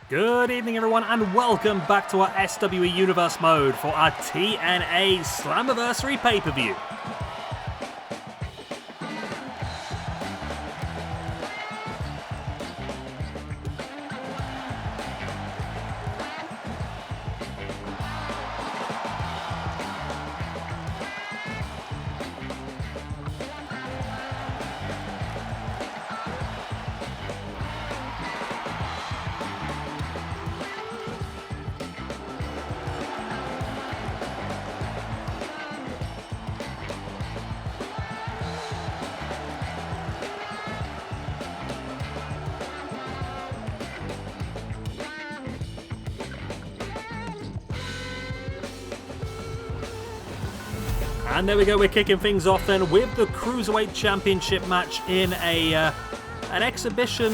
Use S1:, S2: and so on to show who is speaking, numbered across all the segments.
S1: Good evening everyone and welcome back to our SWE Universe mode for our TNA Slammiversary pay-per-view. And there we go, we're kicking things off then with the Cruiserweight Championship match in an X-Division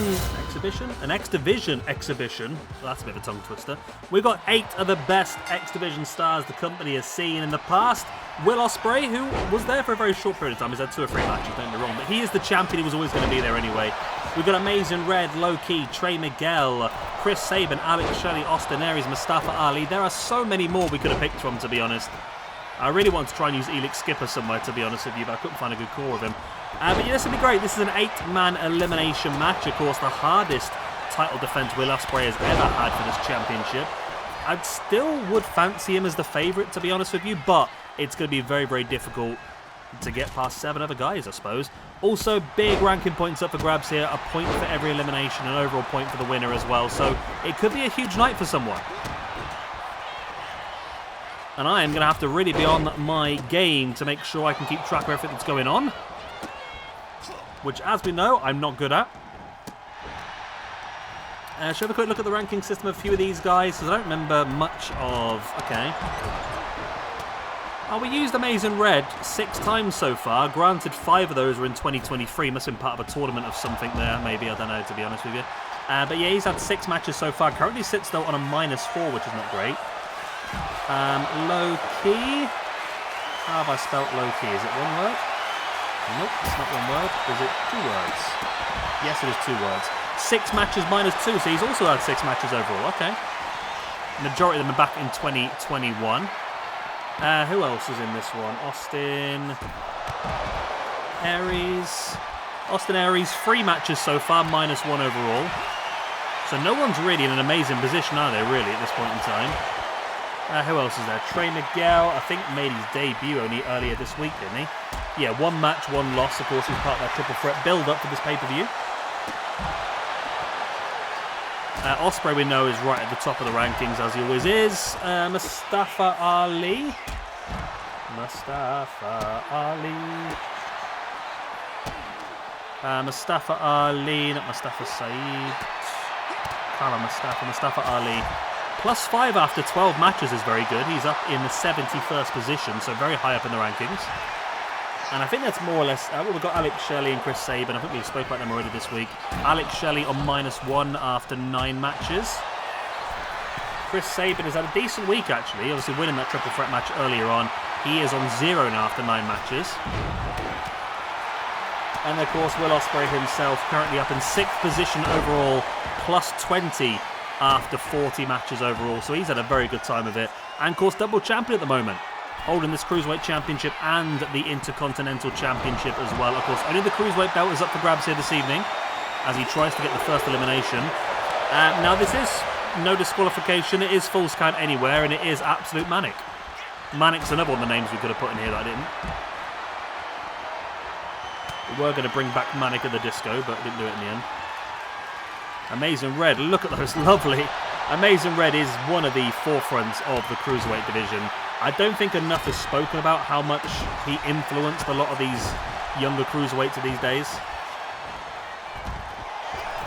S1: exhibition. Well, that's a bit of a tongue twister. We've got 8 of the best X-Division stars the company has seen in the past. Will Ospreay, who was there for a very short period of time, he's had 2 or 3 matches, don't get me wrong, but he is the champion, he was always going to be there anyway. We've got Amazing Red, Low Key, Trey, Miguel, Chris Sabin, Alex, Shelley, Aries, Mustafa, Ali. There are so many more we could have picked from, to be honest. I really want to try and use Elix Skipper somewhere, to be honest with you, but I couldn't find a good core of him. But yeah, this will be great. This is an 8-man elimination match. Of course, the hardest title defense Will Ospreay has ever had for this championship. I still would fancy him as the favourite, to be honest with you, but it's going to be very, very difficult to get past 7 other guys, I suppose. Also, big ranking points up for grabs here. A point for every elimination, an overall point for the winner as well. So it could be a huge night for someone. And I am going to have to really be on my game to make sure I can keep track of everything that's going on. Which, as we know, I'm not good at. Shall we have a quick look at the ranking system of a few of these guys? Because I don't remember much of... Okay. Oh, we used Amazing Red 6 times so far. Granted, 5 of those were in 2023. Must have been part of a tournament of something there. Maybe, I don't know, to be honest with you. But yeah, he's had 6 matches so far. Currently sits, though, on a -4, which is not great. Low key. How have I spelt low key? Is it one word? Nope, it's not one word. Is it 2 words? Yes, it is 2 words. 6 matches -2, so he's also had 6 matches overall. Okay. Majority of them are back in 2021. Who else is in this one? Aries, 3 matches so far, -1 overall. So no one's really in an amazing position, are they, really, at this point in time? Who else is there? Trey Miguel, I think, made his debut only earlier this week, didn't he? Yeah, 1 match, 1 loss. Of course, he's part of that triple threat build-up for this pay-per-view. Ospreay, we know, is right at the top of the rankings, as he always is. Mustafa Ali. Mustafa Ali, not Mustafa Saeed. Mustafa Ali. +5 after 12 matches is very good. He's up in the 71st position, so very high up in the rankings. And I think that's more or less... we've got Alex, Shelley and Chris Sabin. I think we spoke about them already this week. Alex Shelley on -1 after 9 matches. Chris Sabin has had a decent week, actually. Obviously winning that triple threat match earlier on. He is on 0 now after 9 matches. And of course, Will Ospreay himself currently up in 6th position overall, +20 after 40 matches overall. So he's had a very good time of it. And of course, double champion at the moment, holding this Cruiserweight Championship and the Intercontinental Championship as well. Of course, only the Cruiserweight belt is up for grabs here this evening as he tries to get the first elimination. Now, this is no disqualification. It is Falls Count Anywhere, and it is Absolute Manic. Manic's another one of the names we could have put in here that I didn't. We were going to bring back Manic at the Disco, but didn't do it in the end. Amazing Red, look at those, lovely. Amazing Red is one of the forefronts of the Cruiserweight division. I don't think enough is spoken about how much he influenced a lot of these younger Cruiserweights of these days.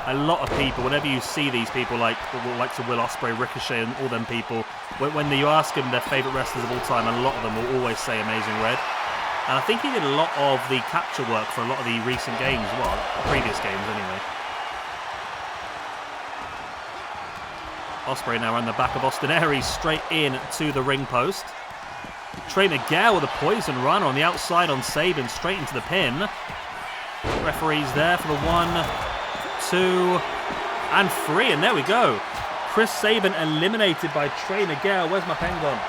S1: A lot of people, whenever you see these people like Will Ospreay, Ricochet and all them people, when you ask them their favourite wrestlers of all time, a lot of them will always say Amazing Red. And I think he did a lot of the capture work for a lot of the recent games, well, previous games anyway. Ospreay now around the back of Aries, straight in to the ring post. Trey Miguel with a poison run on the outside on Sabin, straight into the pin. Referee's there for the 1, 2, and 3, and there we go. Chris Sabin eliminated by Trey Miguel. Where's my pen gone?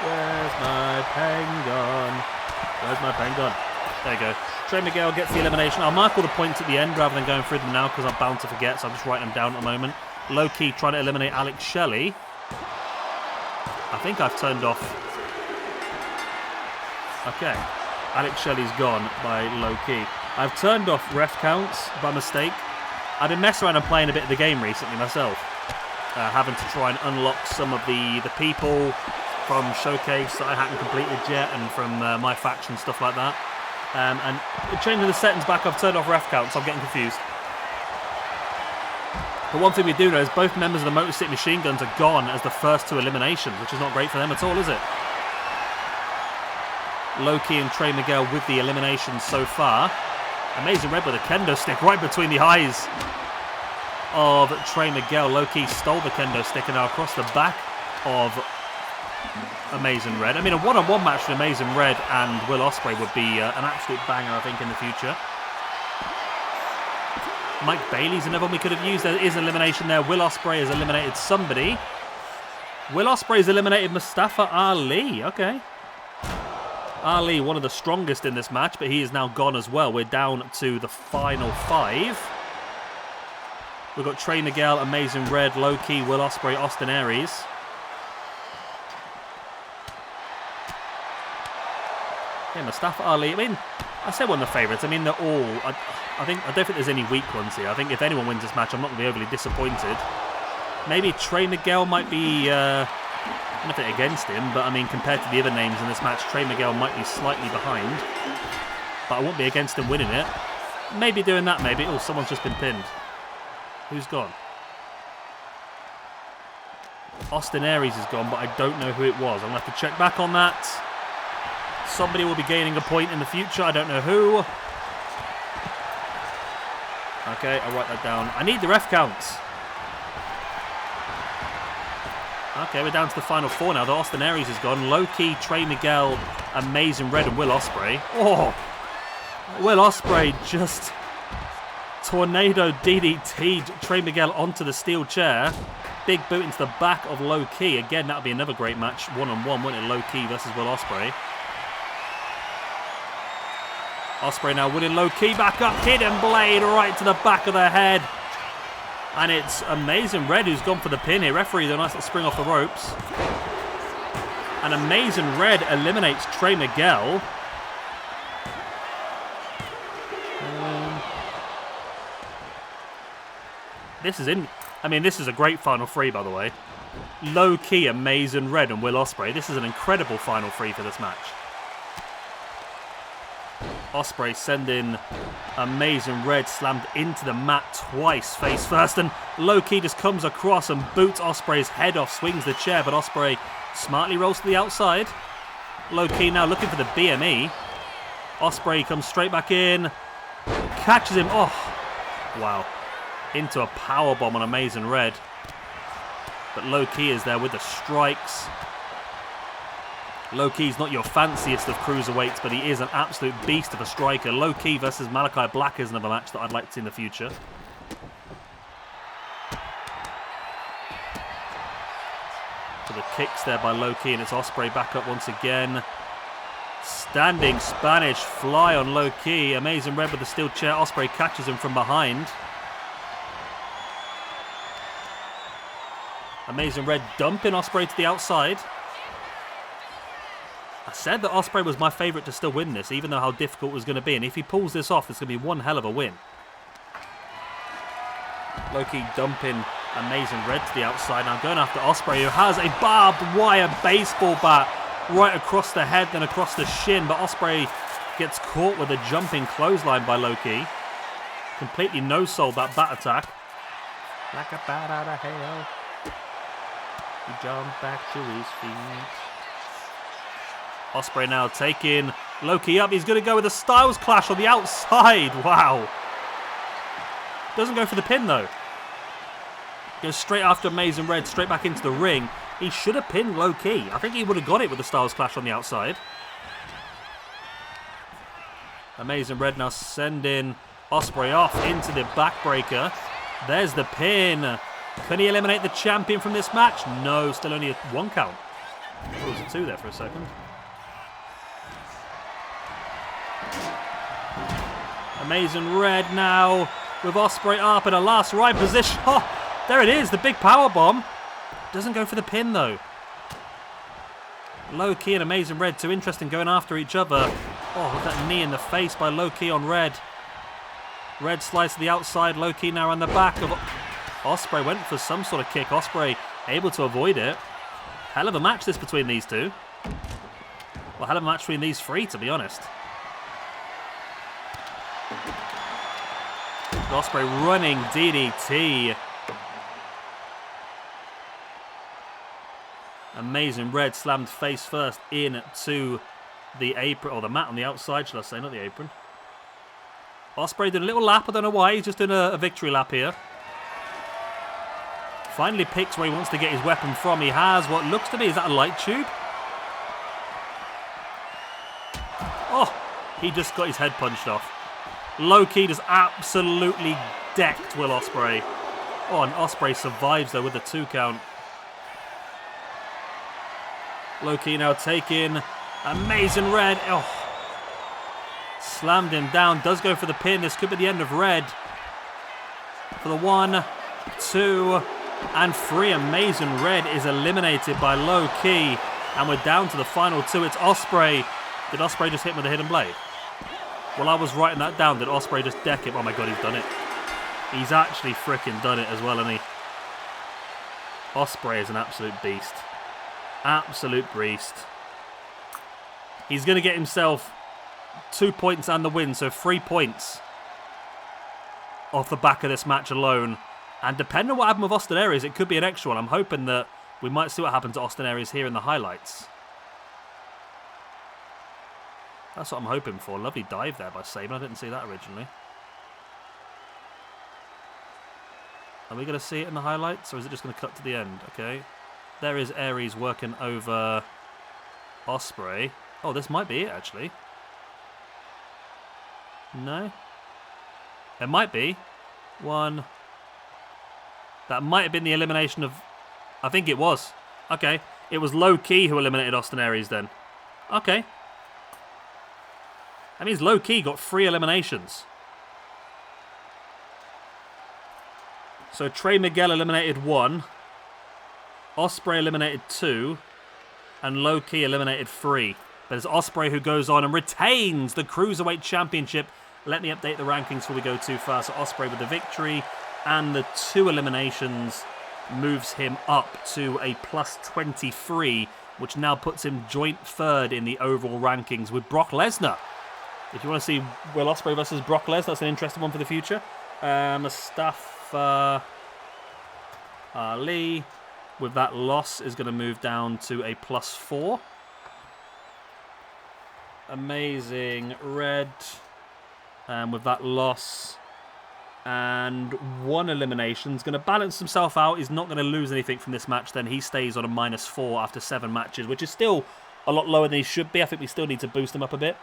S1: Where's my pen gone? Where's my pen gone? There you go. Trey Miguel gets the elimination. I'll mark all the points at the end rather than going through them now because I'm bound to forget, so I'm just writing them down at the moment. Low-key trying to eliminate Alex Shelley. I think I've turned off... Okay. Alex Shelley's gone by low-key. I've turned off ref counts by mistake. I've been messing around and playing a bit of the game recently myself. Having to try and unlock some of the people from Showcase that I hadn't completed yet and from my faction, stuff like that. And changing the settings back, I've turned off ref counts, so I'm getting confused. But one thing we do know is both members of the Motor City Machine Guns are gone as the first two eliminations, which is not great for them at all, is it? Low-key and Trey Miguel with the eliminations so far. Amazing Red with a kendo stick right between the eyes of Trey Miguel. Low-key stole the kendo stick and now across the back of Amazing Red. I mean, a one-on-one match with Amazing Red and Will Ospreay would be an absolute banger, I think, in the future. Mike Bailey's another one we could have used. There is an elimination there. Will Ospreay has eliminated somebody. Will Ospreay's eliminated Mustafa Ali. Okay. Ali, one of the strongest in this match, but he is now gone as well. We're down to the final 5. We've got Trey Miguel, Amazing Red, Low-Key, Will Ospreay, Austin Aries. Yeah, Mustafa Ali. I mean, I say one of the favourites. I mean, they're all... I don't think there's any weak ones here. I think if anyone wins this match, I'm not going to be overly disappointed. Maybe Trey Miguel might be... nothing against him, but I mean, compared to the other names in this match, Trey Miguel might be slightly behind. But I won't be against him winning it. Maybe doing that, maybe. Oh, someone's just been pinned. Who's gone? Austin Aries is gone, but I don't know who it was. I'm going to have to check back on that. Somebody will be gaining a point in the future. I don't know who. Okay, I'll write that down. I need the ref counts. Okay, we're down to the final 4 now. The Austin Aries is gone. Low-key, Trey Miguel, Amazing Red, and Will Ospreay. Oh! Will Ospreay just tornado DDT'd Trey Miguel onto the steel chair. Big boot into the back of Low-key. Again, that would be another great match. One-on-one, wouldn't it? Low-key versus Will Ospreay. Ospreay now winning. Low-key back up. Hidden blade right to the back of the head. And it's Amazing Red who's gone for the pin here. Referee, a nice little spring off the ropes. And Amazing Red eliminates Trey Miguel. This is a great final 3, by the way. Low-key, Amazing Red and Will Ospreay. This is an incredible final 3 for this match. Ospreay sending Amazing Red slammed into the mat twice, face first, and Low-key just comes across and boots Ospreay's head off, swings the chair, but Ospreay smartly rolls to the outside. Low-key now looking for the BME. Ospreay comes straight back in, catches him. Oh, wow. Into a powerbomb on Amazing Red. But Low-key is there with the strikes. Low-key's not your fanciest of cruiserweights, but he is an absolute beast of a striker. Low-key versus Malachi Black is another match that I'd like to see in the future. So the kicks there by Low-key, and it's Ospreay back up once again. Standing Spanish fly on Low-key. Amazing Red with the steel chair. Ospreay catches him from behind. Amazing Red dumping Ospreay to the outside. I said that Ospreay was my favourite to still win this, even though how difficult it was going to be. And if he pulls this off, it's going to be one hell of a win. Low-key dumping Amazing Red to the outside. Now going after Ospreay, who has a barbed wire baseball bat right across the head, then across the shin. But Ospreay gets caught with a jumping clothesline by Low-key. Completely no-sold that bat attack. Like a bat out of hell. He jumped back to his feet. Ospreay now taking Low-key up. He's going to go with a Styles Clash on the outside. Wow. Doesn't go for the pin, though. Goes straight after Amazing Red, straight back into the ring. He should have pinned Low-key. I think he would have got it with the Styles Clash on the outside. Amazing Red now sending Ospreay off into the backbreaker. There's the pin. Can he eliminate the champion from this match? No, still only a 1 count. It was a 2 there for a second. Amazing Red now with Ospreay up in a last right position. Oh, there it is, the big power bomb. Doesn't go for the pin though. Low Key and Amazing Red, too interesting going after each other. Oh, with that knee in the face by Low Key on Red. Red slides to the outside, Low Key now on the back of Ospreay. Went for some sort of kick. Ospreay able to avoid it. Hell of a match this between these two. Well, hell of a match between these three, to be honest. Ospreay running DDT. Amazing Red slammed face first into the apron, or the mat on the outside, should I say, not the apron. Ospreay did a little lap, I don't know why, he's just doing a victory lap here. Finally picks where he wants to get his weapon from. He has what looks to be, is that a light tube? Oh, he just got his head punched off. Low Key just absolutely decked Will Ospreay. Oh, and Ospreay survives though with the 2 count. Low Key now taking Amazing Red. Oh, slammed him down. Does go for the pin. This could be the end of Red. For the 1, 2, and 3. Amazing Red is eliminated by Low Key. And we're down to the final 2. It's Ospreay. Did Ospreay just hit him with a hidden blade? Well, I was writing that down. Did Ospreay just deck him? Oh my god, he's done it. He's actually freaking done it as well, hasn't he? Ospreay is an absolute beast. Absolute beast. He's going to get himself 2 points and the win, so 3 points off the back of this match alone. And depending on what happened with Austin Aries, it could be an extra one. I'm hoping that we might see what happens to Austin Aries here in the highlights. That's what I'm hoping for. Lovely dive there by Sabin. I didn't see that originally. Are we going to see it in the highlights, or is it just going to cut to the end? Okay. There is Aries working over Ospreay. Oh, this might be it, actually. No? It might be. 1. That might have been the elimination of... I think it was. Okay. It was Low Key who eliminated Austin Aries then. Okay. That means Low Key got 3 eliminations. So Trey Miguel eliminated 1. Ospreay eliminated 2. And Low Key eliminated 3. But it's Ospreay who goes on and retains the Cruiserweight Championship. Let me update the rankings before we go too far. So Ospreay with the victory and the 2 eliminations moves him up to a plus 23, which now puts him joint 3rd in the overall rankings with Brock Lesnar. If you want to see Will Ospreay versus Brock Lesnar, that's an interesting one for the future. Mustafa Ali, with that loss, is going to move down to a plus 4. Amazing Red, with that loss and 1 elimination, is going to balance himself out. He's not going to lose anything from this match then. He stays on a minus 4 after 7 matches, which is still a lot lower than he should be. I think we still need to boost him up a bit.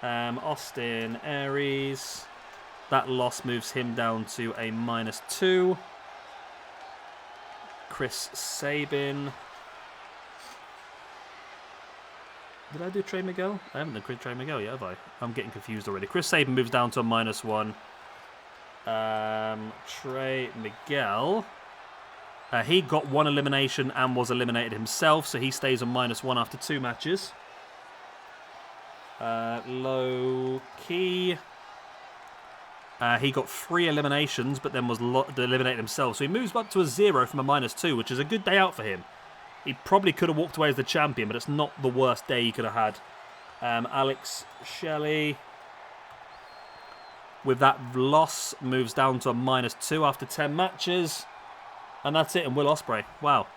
S1: Austin Aries, that loss moves him down to a minus 2. Chris Sabin. Did I do Trey Miguel? I haven't done Trey Miguel yet, have I? I'm getting confused already. Chris Sabin moves down to a minus 1. Trey Miguel. He got 1 elimination and was eliminated himself, so he stays on minus 1 after 2 matches. Low Key. He got 3 eliminations, but then was eliminated himself. So he moves up to a 0 from a minus 2, which is a good day out for him. He probably could have walked away as the champion, but it's not the worst day he could have had. Alex Shelley, with that loss, moves down to a minus 2 after 10 matches. And that's it. And Will Ospreay. Wow.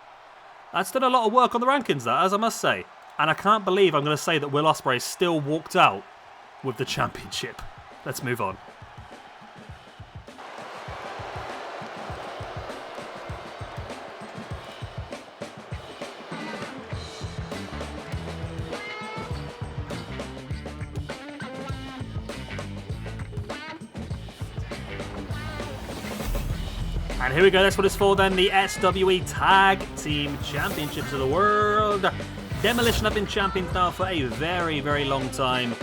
S1: That's done a lot of work on the rankings, that, as I must say. And I can't believe I'm going to say that Will Ospreay still walked out with the championship. Let's move on. And here we go, that's what it's for then, the SWE Tag Team Championships of the World. Demolition have been champions now for a very, very long time.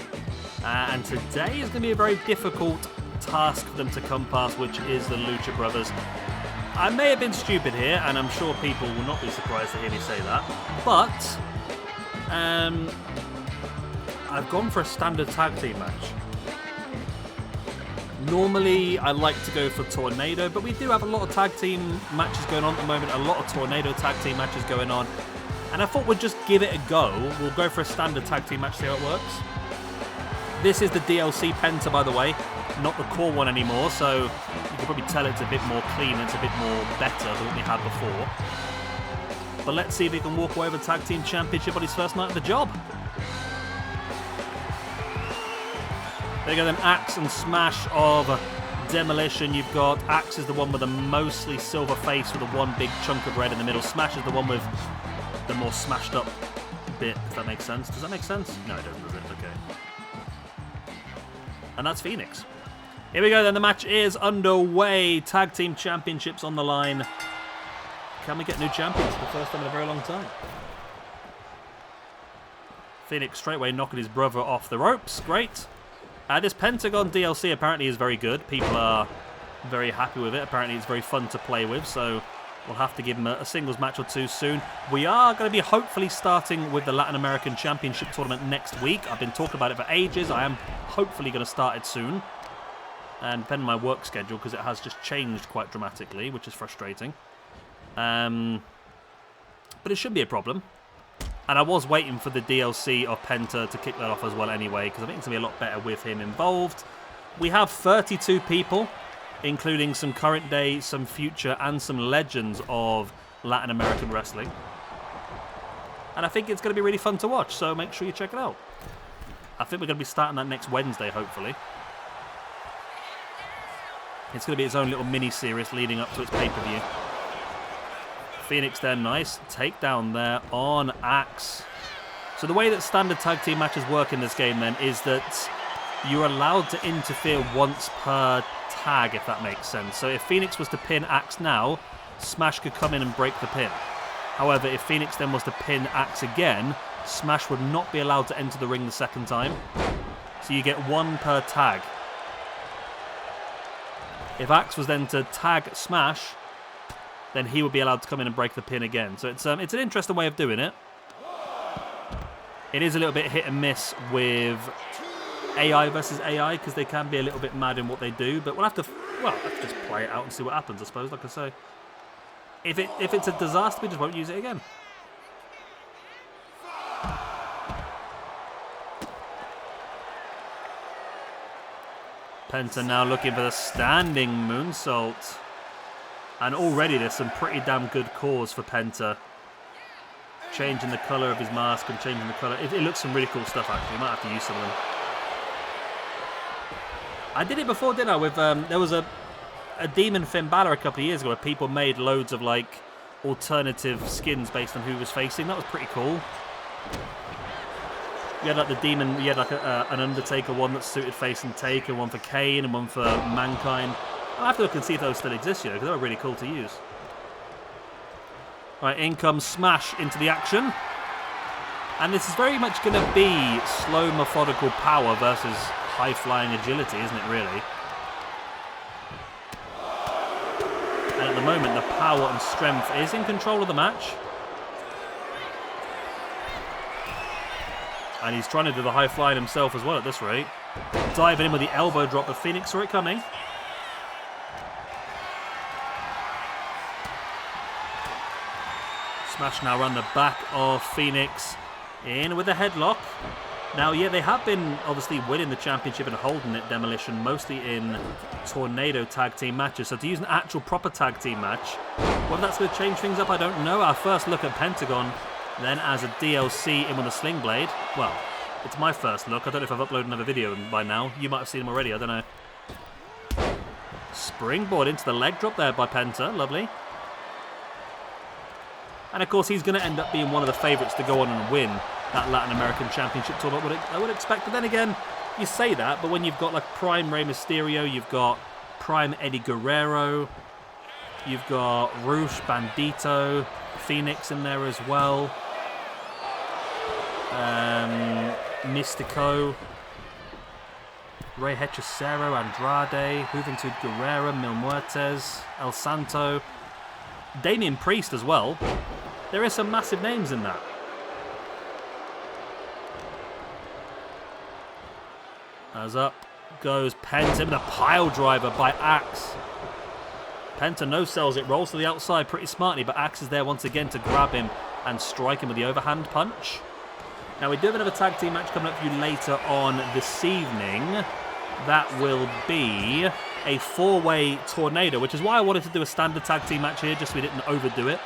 S1: And today is going to be a very difficult task for them to come past, which is the Lucha Brothers. I may have been stupid here, and I'm sure people will not be surprised to hear me say that. But, I've gone for a standard tag team match. Normally, I like to go for Tornado, but we do have a lot of tag team matches going on at the moment, a lot of Tornado tag team matches going on. And I thought we'd just give it a go. We'll go for a standard tag team match, see how it works. This is the DLC Penta, by the way, not the core one anymore, so you can probably tell it's a bit more clean, it's a bit more better than what we had before. But let's see if he can walk away with the Tag Team Championship on his first night of the job. There you go then, Axe and Smash of Demolition. You've got Axe is the one with a mostly silver face with a one big chunk of red in the middle. Smash is the one with the more smashed up bit, if that makes sense. Does that make sense? No, it doesn't, does it? Okay. And that's Phoenix. Here we go then, the match is underway. Tag Team Championships on the line. Can we get new champions for the first time in a very long time? Phoenix straight away knocking his brother off the ropes. Great. This Pentagon DLC apparently is very good. People are very happy with it. Apparently it's very fun to play with, so we'll have to give him a singles match or two soon. We are going to be hopefully starting with the Latin American Championship Tournament next week. I've been talking about it for ages. I am hopefully going to start it soon. And depending on my work schedule, because it has just changed quite dramatically, which is frustrating. But it shouldn't be a problem. And I was waiting for the DLC of Penta to kick that off as well anyway, because I think it's going to be a lot better with him involved. We have 32 people, including some current day, some future, and some legends of Latin American wrestling. And I think it's going to be really fun to watch, so make sure you check it out. I think we're going to be starting that next Wednesday, hopefully. It's going to be its own little mini-series leading up to its pay-per-view. Phoenix there, nice takedown there on Axe. So the way that standard tag team matches work in this game then is that you're allowed to interfere once per tag, if that makes sense. So if Phoenix was to pin Axe now, Smash could come in and break the pin. However, if Phoenix then was to pin Axe again, Smash would not be allowed to enter the ring the second time. So you get one per tag. If Axe was then to tag Smash, then he would be allowed to come in and break the pin again. So it's an interesting way of doing it. It is a little bit hit and miss with AI versus AI, because they can be a little bit mad in what they do. But we'll have to just play it out and see what happens, I suppose, like I say. If it's a disaster, we just won't use it again. Penta now looking for the standing moonsault. And already there's some pretty damn good cause for Penta. Changing the colour of his mask and changing the colour. It looks some really cool stuff, actually. You might have to use some of them. I did it before, didn't I? With there was a Demon Finn Balor a couple of years ago where people made loads of like alternative skins based on who was facing. That was pretty cool. You had like the Demon, you had like an Undertaker one that suited face and take, and one for Kane and one for Mankind. I'll have to look and see if those still exist, you know, because they were really cool to use. Right, in comes Smash into the action. And this is very much going to be slow, methodical power versus high-flying agility, isn't it, really? And at the moment, the power and strength is in control of the match. And he's trying to do the high-flying himself as well at this rate. Diving in with the elbow drop, but Phoenix saw it coming. Smash now around the back of Phoenix. In with a headlock. Now, yeah, they have been obviously winning the championship and holding it, Demolition, mostly in Tornado tag team matches. So to use an actual proper tag team match, whether that's going to change things up, I don't know. Our first look at Pentagon, then as a DLC in with a sling blade. Well, it's my first look. I don't know if I've uploaded another video by now. You might have seen them already, I don't know. Springboard into the leg drop there by Penta. Lovely. And of course, he's going to end up being one of the favourites to go on and win that Latin American Championship tournament. I would expect. But then again, you say that, but when you've got like Prime Rey Mysterio, you've got Prime Eddie Guerrero, You've got Roosh, Bandito, Phoenix in there as well. Mystico, Rey Hechicero, Andrade, Juventud Guerrera, Mil Muertes, El Santo, Damian Priest as well. There are some massive names in that. As up goes Penta with a pile driver by Axe. Penta no-sells it, rolls to the outside pretty smartly, but Axe is there once again to grab him and strike him with the overhand punch. Now, we do have another tag team match coming up for you later on this evening. That will be a 4-way tornado, which is why I wanted to do a standard tag team match here, just so we didn't overdo it.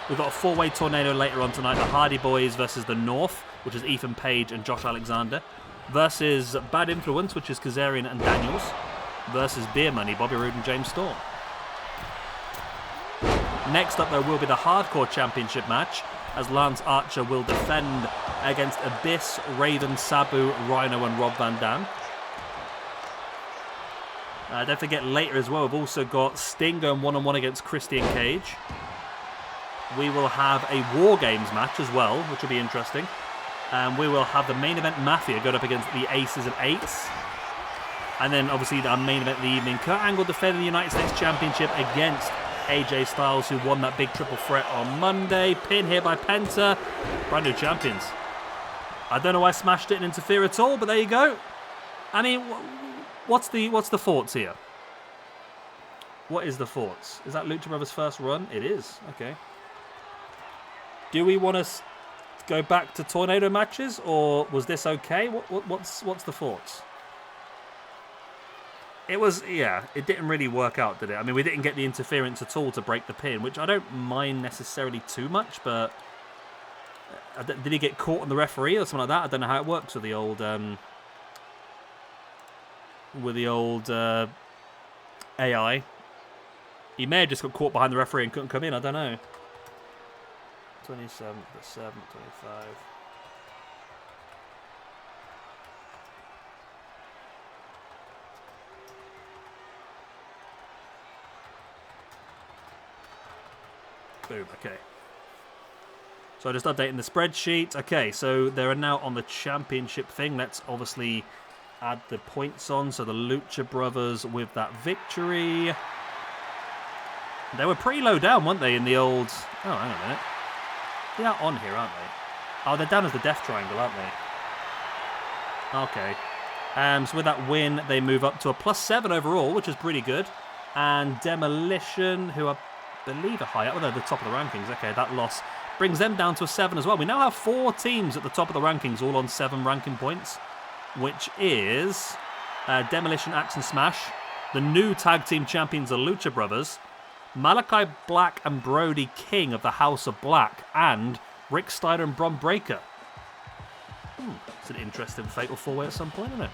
S1: We've got a 4-way tornado later on tonight. The Hardy Boys versus the North, which is Ethan Page and Josh Alexander, versus Bad Influence, which is Kazarian and Daniels, versus Beer Money, Bobby Roode and James Storm. Next up, though, will be the Hardcore Championship match, as Lance Archer will defend against Abyss, Raven, Sabu, Rhino and Rob Van Dam. Don't forget, later as well, we've also got Sting going one-on-one against Christian Cage. We will have a WarGames match as well, which will be interesting. And we will have the main event Mafia going up against the Aces and Eights. And then, obviously, our main event of the evening, Kurt Angle defending the United States Championship against AJ Styles, who won that big triple threat on Monday. Pin here by Penta. Brand new champions. I don't know why I smashed it and interfere at all, but there you go. I mean, what's the thoughts here? What is the thoughts? Is that Lucha Brothers' first run? It is. Okay. Do we want to go back to tornado matches, or was this okay? What's the thoughts? It was, yeah, it didn't really work out, did it? I mean, we didn't get the interference at all to break the pin, which I don't mind necessarily too much, but did he get caught on the referee or something like that? I don't know how it works with the old AI. He may have just got caught behind the referee and couldn't come in, I don't know. 27, 7, 25. Boom, okay. So just updating the spreadsheet. Okay, so they're now on the championship thing. Let's obviously add the points on. So the Lucha Brothers with that victory. They were pretty low down, weren't they, in the old... Oh, hang on a minute. They are on here, aren't they? Oh, they're down as the Death Triangle, aren't they? Okay. So with that win, they move up to a +7 overall, which is pretty good. And Demolition, who I believe are high up. Well, they're at the top of the rankings. Okay, that loss brings them down to a 7 as well. We now have 4 teams at the top of the rankings, all on 7 ranking points, which is Demolition, Axe and Smash. The new tag team champions are Lucha Brothers, Malachi Black and Brody King of the House of Black, and Rick Steiner and Bron Breakker. It's an interesting fatal 4-way at some point, isn't it?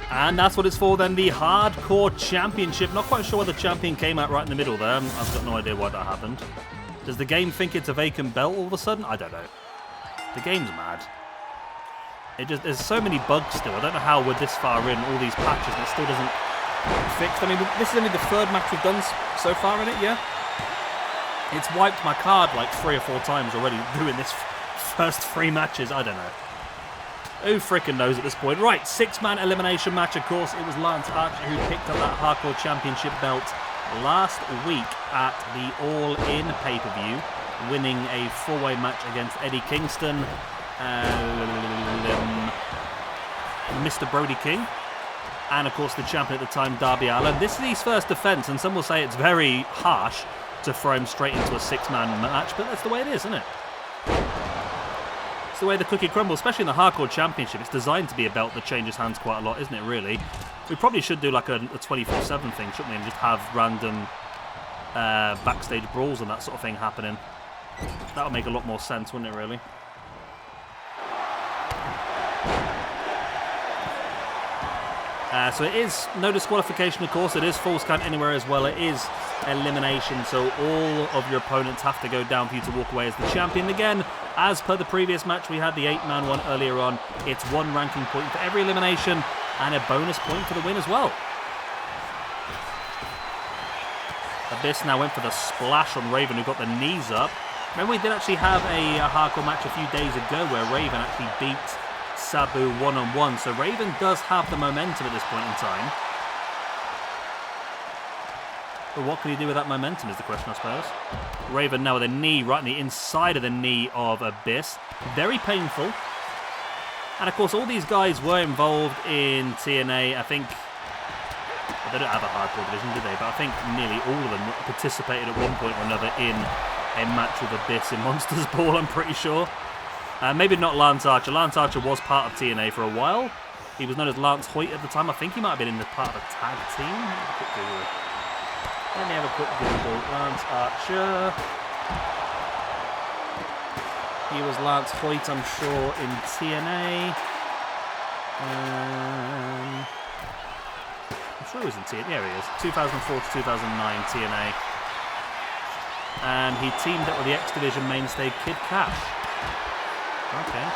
S1: And that's what it's for then, the Hardcore Championship. Not quite sure why the champion came out right in the middle there. I've got no idea why that happened. Does the game think it's a vacant belt all of a sudden? I don't know. The game's mad. There's so many bugs still. I don't know how we're this far in all these patches and it still doesn't fix. I mean, this is only the 3rd match we've done so far in it, yeah? It's wiped my card like 3 or 4 times already doing this first 3 matches. I don't know. Who frickin' knows at this point? Right, 6-man elimination match, of course. It was Lance Archer who picked up that Hardcore Championship belt last week at the All In pay-per-view, winning a 4-way match against Eddie Kingston, Mr. Brody King, and, of course, the champion at the time, Darby Allin. This is his first defense, and some will say it's very harsh to throw him straight into a 6-man match, but that's the way it is, isn't it? It's the way the cookie crumbles, especially in the Hardcore Championship. It's designed to be a belt that changes hands quite a lot, isn't it, really? We probably should do like a 24/7 thing, shouldn't we? And just have random backstage brawls and that sort of thing happening. That would make a lot more sense, wouldn't it, really? So it is no disqualification, of course. It is false count anywhere as well. It is elimination, so all of your opponents have to go down for you to walk away as the champion. Again, as per the previous match, we had the 8-man one earlier on. It's 1 ranking point for every elimination and a bonus point for the win as well. Abyss now went for the splash on Raven, who got the knees up. Remember, we did actually have a hardcore match a few days ago where Raven actually beat Sabu one-on-one, so Raven does have the momentum at this point in time. But what can he do with that momentum is the question, I suppose. Raven now with a knee right on the inside of the knee of Abyss. Very painful. And of course, all these guys were involved in TNA. I think, well, they don't have a hardcore division, do they? But I think nearly all of them participated at one point or another in a match with Abyss in Monsters Ball, I'm pretty sure. Maybe not Lance Archer. Lance Archer was part of TNA for a while. He was known as Lance Hoyt at the time. I think he might have been in the part of a tag team. Let me have a quick Google. Lance Archer. He was Lance Hoyt, I'm sure, in TNA. I'm sure he was in TNA. There he is. 2004 to 2009 TNA. And he teamed up with the X Division mainstay Kid Cash. Okay.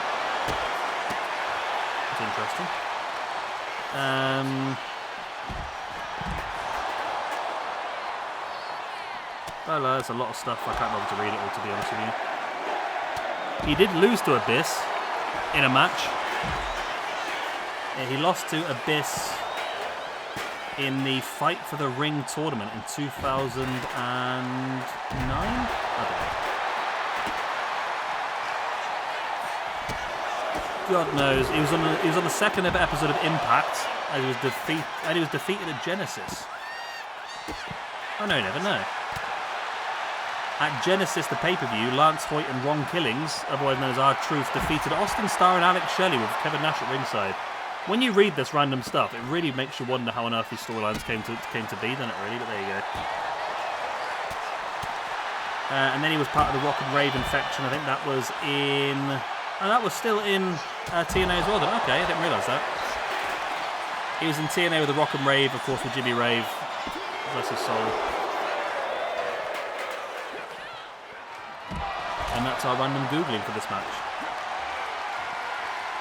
S1: That's interesting. Well, there's a lot of stuff. I can't remember to read it all, to be honest with you. He did lose to Abyss in a match. He lost to Abyss in the Fight for the Ring tournament in 2009? I don't know. God knows. He was on the second ever episode of Impact, and he was defeated at Genesis. Oh no, you never know. At Genesis, the pay-per-view, Lance Hoyt and Ron Killings, otherwise known as R-Truth, defeated Austin Starr and Alex Shelley with Kevin Nash at ringside. When you read this random stuff, it really makes you wonder how on earth these storylines came to be, doesn't it, really? But there you go. And then he was part of the Rock and Rave infection. I think that was in... Oh, that was still in TNA as well, then. Okay, I didn't realise that. He was in TNA with the Rock and Rave, of course, with Jimmy Rave. Bless his soul. And that's our random Googling for this match.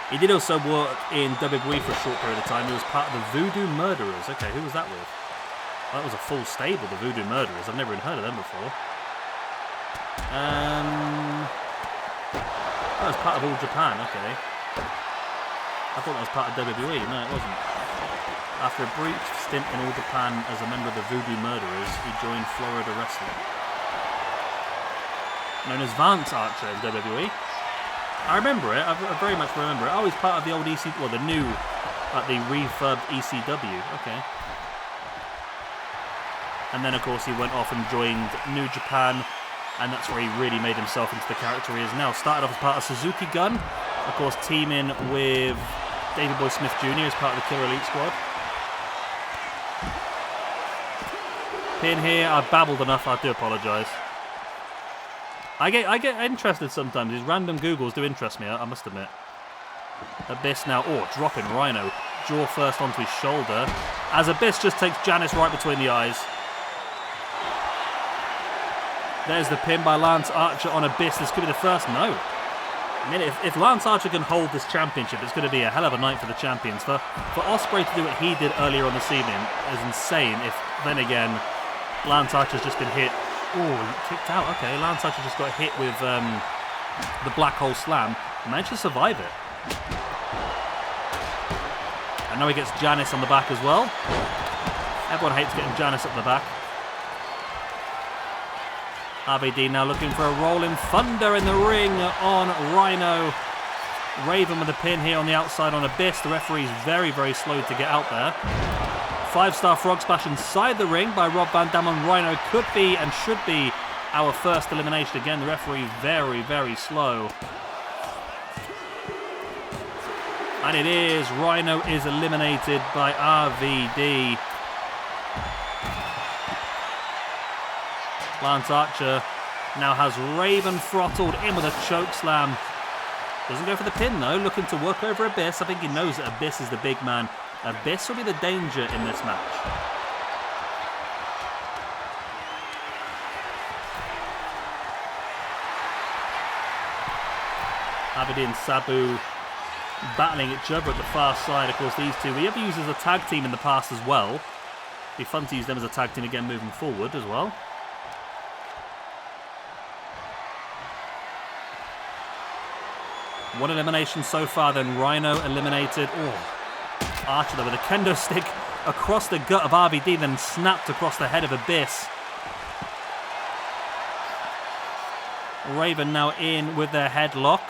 S1: He did also work in WWE for a short period of time. He was part of the Voodoo Murderers. Okay, who was that with? That was a full stable, the Voodoo Murderers. I've never even heard of them before. That was part of All Japan, okay. I thought that was part of WWE. No, it wasn't. After a brief stint in All Japan as a member of the Voodoo Murderers, he joined Florida Wrestling. Known as Vance Archer in WWE. I remember it. I very much remember it. Oh, he's part of the old EC... Well, the new... the refurbed ECW. Okay. And then, of course, he went off and joined New Japan. And that's where he really made himself into the character he is now. Started off as part of Suzuki Gun. Of course, teaming with Davey Boy Smith Jr. as part of the Killer Elite Squad. Pin here. I've babbled enough. I do apologise. I get interested sometimes. These random Googles do interest me, I must admit. Abyss now, dropping Rhino. Jaw first onto his shoulder. As Abyss just takes Janice right between the eyes. There's the pin by Lance Archer on Abyss. This could be the first. No. I mean, if Lance Archer can hold this championship, it's going to be a hell of a night for the champions. For Ospreay to do what he did earlier on this evening is insane. If, then again, Lance Archer's just been hit. Oh, he kicked out. Okay, Lance Archer just got hit with the Black Hole Slam. Managed to survive it. And now he gets Janice on the back as well. Everyone hates getting Janice up the back. RVD now looking for a rolling thunder in the ring on Rhino. Raven with a pin here on the outside on Abyss. The referee's very, very slow to get out there. 5-star frog splash inside the ring by Rob Van Dam on Rhino. Could be and should be our first elimination. Again, the referee very, very slow. And it is. Rhino is eliminated by RVD. Lance Archer now has Raven throttled in with a choke slam. Doesn't go for the pin though, looking to work over Abyss. I think he knows that Abyss is the big man. Abyss will be the danger in this match. RVD and Sabu battling each other at the far side. Of course, these two we have used as a tag team in the past as well. It'd be fun to use them as a tag team again moving forward as well. One elimination so far, then Rhino eliminated. Oh, Archer though with a kendo stick across the gut of RVD, then snapped across the head of Abyss. Raven now in with their headlock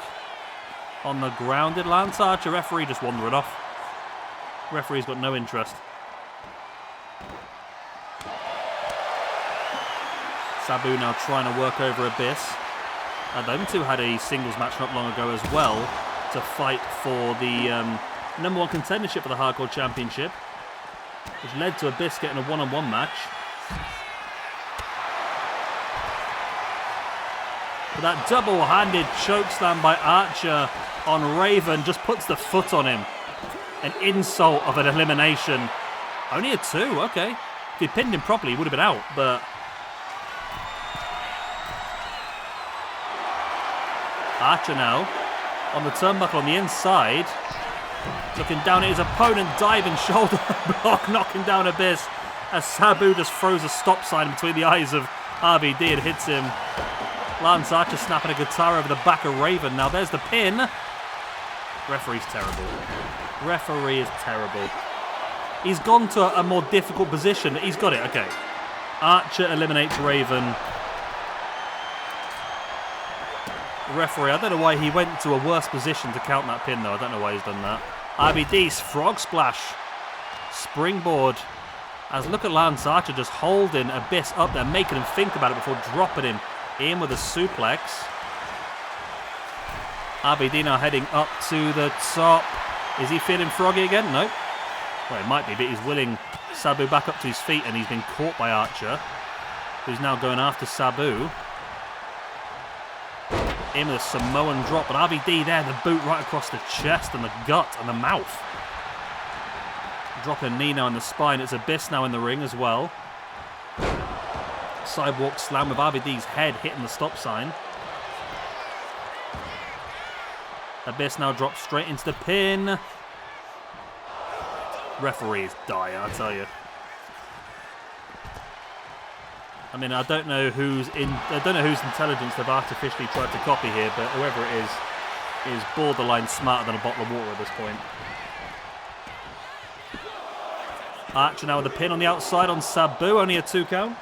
S1: on the ground. Did Lance Archer? Referee just wandering off. Referee's got no interest. Sabu now trying to work over Abyss. Them two had a singles match not long ago as well to fight for the #1 contendership for the Hardcore Championship, which led to Abyss getting a one-on-one match. But that double-handed chokeslam by Archer on Raven just puts the foot on him. An insult of an elimination. Only a 2, okay. If he pinned him properly, he would have been out, but... Archer now on the turnbuckle on the inside, looking down at his opponent, diving shoulder block, knocking down Abyss as Sabu just throws a stop sign between the eyes of RVD and hits him. Lance Archer snapping a guitar over the back of Raven. Now there's the pin. Referee's terrible. Referee is terrible. He's gone to a more difficult position. He's got it, okay. Archer eliminates Raven. Referee, I don't know why he went to a worse position to count that pin though. I don't know why he's done that. RVD's frog splash. Springboard. As look at Lance Archer just holding Abyss up there, making him think about it before dropping him in with a suplex. RVD now heading up to the top. Is he feeling froggy again? No. Well, it might be, but he's willing Sabu back up to his feet and he's been caught by Archer, who's now going after Sabu. In with a Samoan drop, but RVD there, the boot right across the chest and the gut and the mouth. Dropping knee now in the spine. It's Abyss now in the ring as well. Sidewalk slam with RVD's head hitting the stop sign. Abyss now drops straight into the pin. Referee is dire, I tell you. I mean, I don't know whose intelligence they've artificially tried to copy here, but whoever it is borderline smarter than a bottle of water at this point. Archer now with the pin on the outside on Sabu, only a 2 count.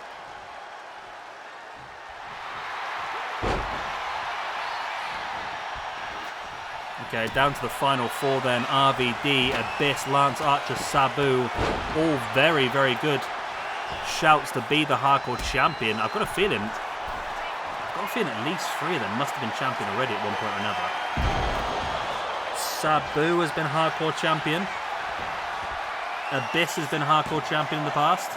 S1: Okay, down to the final 4 then. RVD, Abyss, Lance Archer, Sabu, all very, very good shouts to be the Hardcore Champion. I've got a feeling at least 3 of them must have been champion already at one point or another. Sabu has been Hardcore Champion. Abyss has been Hardcore Champion in the past.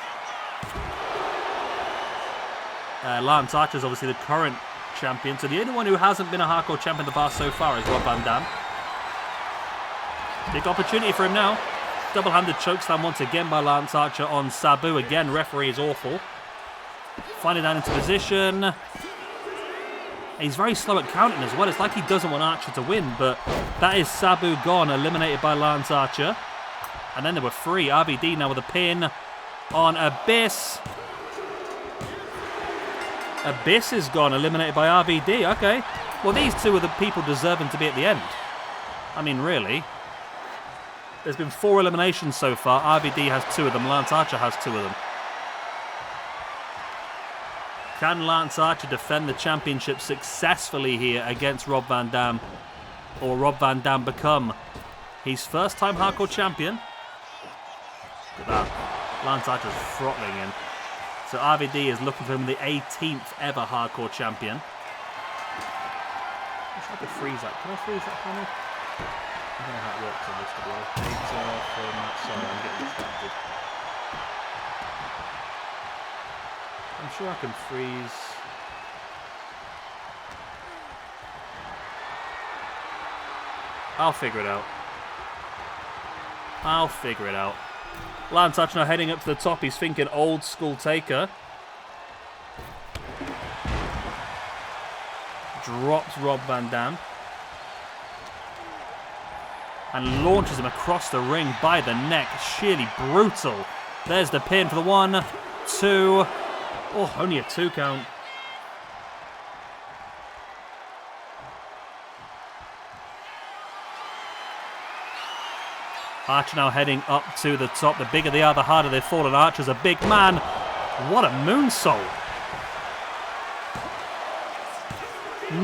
S1: Lance Archer is obviously the current champion. So the only one who hasn't been a Hardcore Champion in the past so far is Rob Van Dam. Big opportunity for him now. Double-handed chokeslam once again by Lance Archer on Sabu. Again, referee is awful. Finally down into position. He's very slow at counting as well. It's like he doesn't want Archer to win, but that is Sabu gone, eliminated by Lance Archer. And then there were 3. RVD now with a pin on Abyss. Abyss is gone, eliminated by RVD. Okay. Well, these 2 are the people deserving to be at the end. I mean, really. There's been 4 eliminations so far. RVD has 2 of them. Lance Archer has 2 of them. Can Lance Archer defend the championship successfully here against Rob Van Dam? Or Rob Van Dam become his first-time Hardcore Champion? Look at that. Lance Archer's throttling him. So RVD is looking for him the 18th ever Hardcore Champion. I wish I could freeze that. Can I freeze that panel? I don't know how it works on this, to be honest. Data format. Sorry, I'm getting distracted. I'm sure I can freeze. I'll figure it out. I'll figure it out. Lance Archer now heading up to the top. He's thinking old school Taker. Drops Rob Van Dam. And launches him across the ring by the neck. Sheerly brutal. There's the pin for the 1, 2. Oh, only a 2 count. Archer now heading up to the top. The bigger they are, the harder they fall. And Archer's a big man. What a moonsault.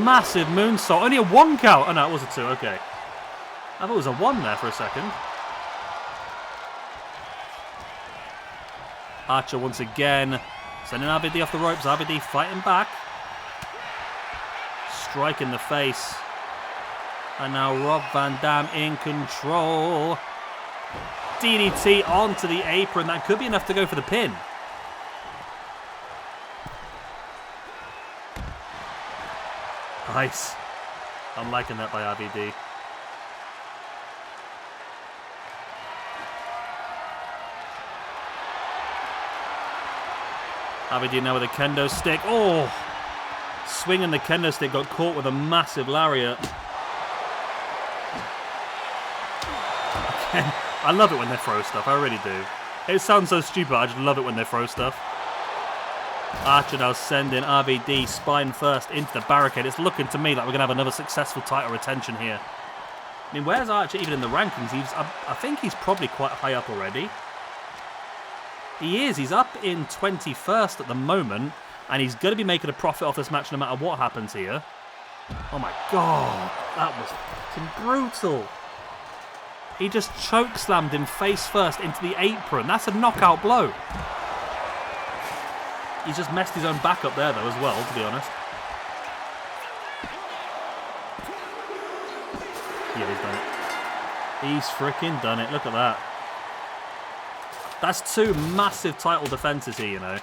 S1: Massive moonsault. Only a 1 count. Oh, no, it was a 2. Okay. I thought it was a 1 there for a second. Archer once again sending RVD off the ropes. RVD fighting back. Strike in the face. And now Rob Van Dam in control. DDT onto the apron. That could be enough to go for the pin. Nice. I'm liking that by RVD. RVD now with a kendo stick. Oh! Swinging the kendo stick, got caught with a massive lariat. Again, I love it when they throw stuff, I really do. It sounds so stupid, I just love it when they throw stuff. Archer now sending RVD spine first into the barricade. It's looking to me like we're going to have another successful title retention here. I mean, where's Archer even in the rankings? I think he's probably quite high up already. He is. He's up in 21st at the moment, and he's going to be making a profit off this match no matter what happens here. Oh my god, that was fucking brutal. He just chokeslammed him face first into the apron. That's a knockout blow. He's just messed his own back up there, though, as well, to be honest. Yeah, he's done it. He's freaking done it. Look at that. That's 2 massive title defenses here, you know.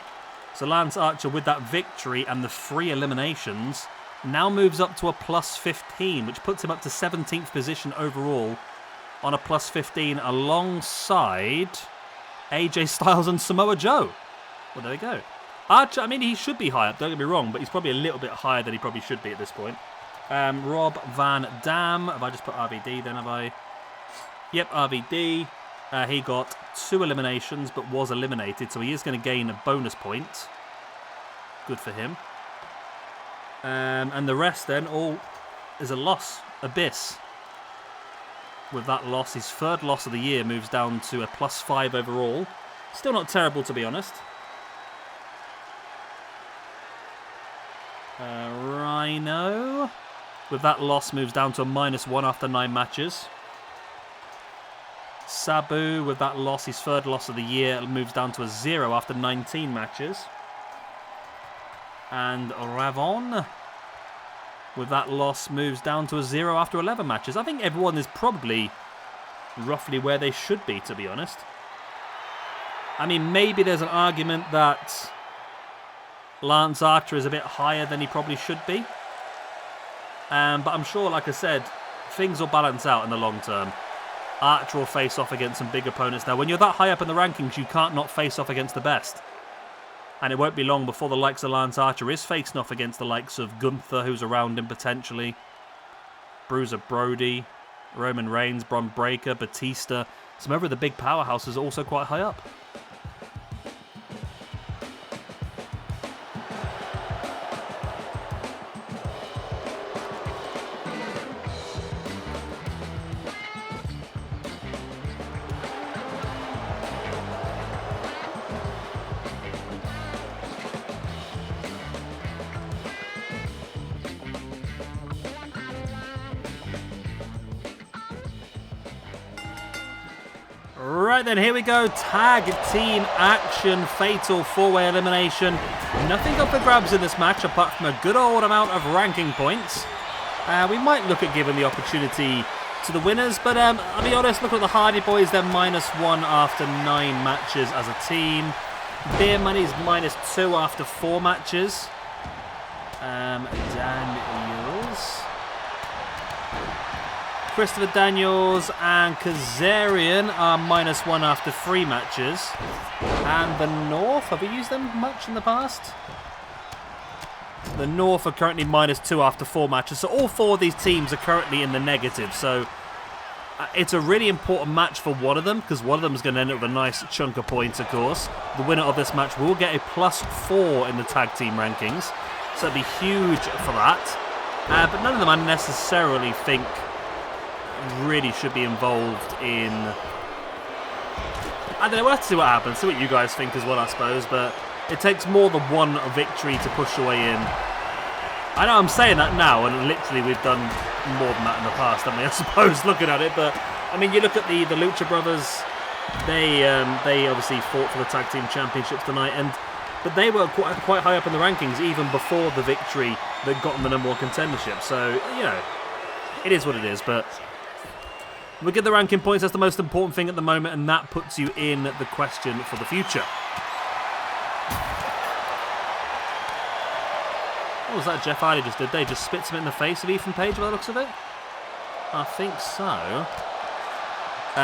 S1: So Lance Archer, with that victory and the 3 eliminations, now moves up to a plus 15, which puts him up to 17th position overall on a plus 15 alongside AJ Styles and Samoa Joe. Well, there we go. Archer, I mean, he should be high up, don't get me wrong, but he's probably a little bit higher than he probably should be at this point. Rob Van Dam. Have I just put RVD then, have I? Yep, RVD. He got 2 eliminations, but was eliminated, so he is going to gain a bonus point. Good for him. And the rest then all is a loss. Abyss. With that loss, his 3rd loss of the year moves down to a plus 5 overall. Still not terrible, to be honest. Rhino, with that loss, moves down to a -1 after 9 matches. Sabu, with that loss, his 3rd loss of the year, moves down to a 0 after 19 matches. And Ravon, with that loss, moves down to a 0 after 11 matches. I think everyone is probably roughly where they should be, to be honest. I mean, maybe there's an argument that Lance Archer is a bit higher than he probably should be. But I'm sure, like I said, things will balance out in the long term. Archer will face off against some big opponents. Now, when you're that high up in the rankings, you can't not face off against the best. And it won't be long before the likes of Lance Archer is facing off against the likes of Gunther, who's around him potentially. Bruiser Brody, Roman Reigns, Bron Breakker, Batista. Some of the big powerhouses are also quite high up. Right then, here we go. Tag team action, fatal 4-way elimination. Nothing up for grabs in this match apart from a good old amount of ranking points. We might look at giving the opportunity to the winners. But I'll be honest, look at the Hardy Boys. They're -1 after 9 matches as a team. Beer Money's -2 after 4 matches. Daniels. Christopher Daniels and Kazarian are -1 after 3 matches. And the North, have we used them much in the past? The North are currently -2 after 4 matches. So all 4 of these teams are currently in the negative. So it's a really important match for one of them, because one of them is going to end up with a nice chunk of points, of course. The winner of this match will get a +4 in the tag team rankings. So it'd be huge for that. But none of them I necessarily think really should be involved in... I don't know, we'll have to see what happens, see what you guys think as well, I suppose, but it takes more than one victory to push your way in. I know I'm saying that now, and literally we've done more than that in the past, haven't we, I suppose, looking at it, but, I mean, you look at the Lucha brothers, they obviously fought for the Tag Team Championships tonight, but they were quite high up in the rankings even before the victory that got them the #1 contendership, so, you know, it is what it is, but... we'll get the ranking points. That's the most important thing at the moment, and that puts you in the question for the future. What was that Jeff Hardy just did? They just spits him in the face of Ethan Page by the looks of it? I think so.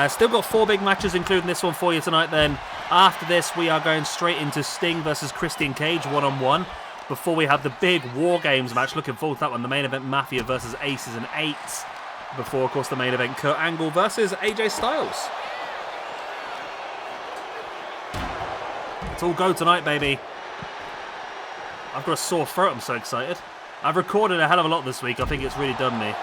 S1: Still got 4 big matches, including this one for you tonight then. After this, we are going straight into Sting versus Christian Cage, 1-on-1. Before we have the big WarGames match. Looking forward to that one. The main event, Mafia versus Aces and Eights. Before, of course, the main event, Kurt Angle versus AJ Styles. It's all go tonight, baby. I've got a sore throat, I'm so excited. I've recorded a hell of a lot this week. I think it's really done me.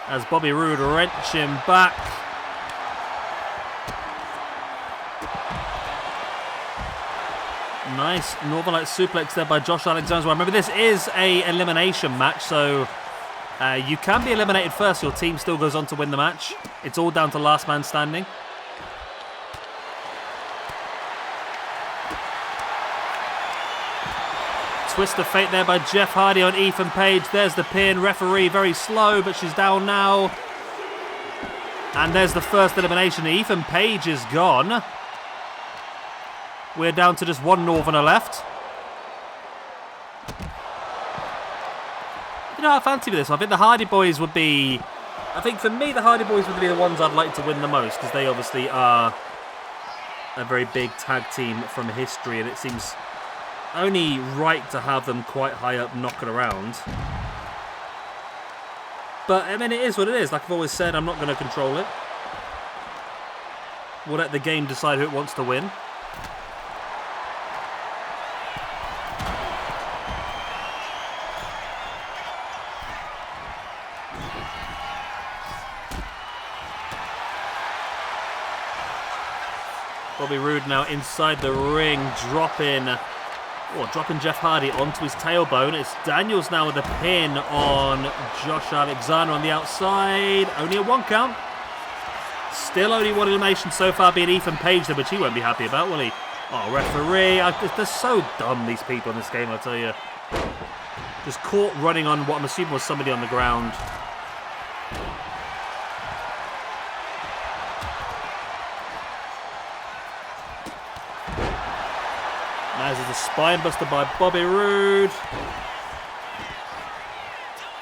S1: As Bobby Roode wrench him back. Nice Northern Light suplex there by Josh Alexander. Remember, this is a elimination match, so you can be eliminated first. Your team still goes on to win the match. It's all down to last man standing. Twist of fate there by Jeff Hardy on Ethan Page. There's the pin. Referee very slow, but she's down now. And there's the first elimination. Ethan Page is gone. We're down to just one Northerner left. You know, I fancy this. I think the Hardy Boys would be... I think for me, the Hardy Boys would be the ones I'd like to win the most, because they obviously are a very big tag team from history, and it seems only right to have them quite high up knocking around. But, I mean, it is what it is. Like I've always said, I'm not going to control it. We'll let the game decide who it wants to win. Bobby Roode now inside the ring, dropping Jeff Hardy onto his tailbone. It's Daniels now with a pin on Josh Alexander on the outside. Only a 1 count. Still only 1 elimination so far, being Ethan Page there, which he won't be happy about, will he? Oh, referee. They're so dumb, these people in this game, I tell you. Just caught running on what I'm assuming was somebody on the ground. As is a spine buster by Bobby Roode.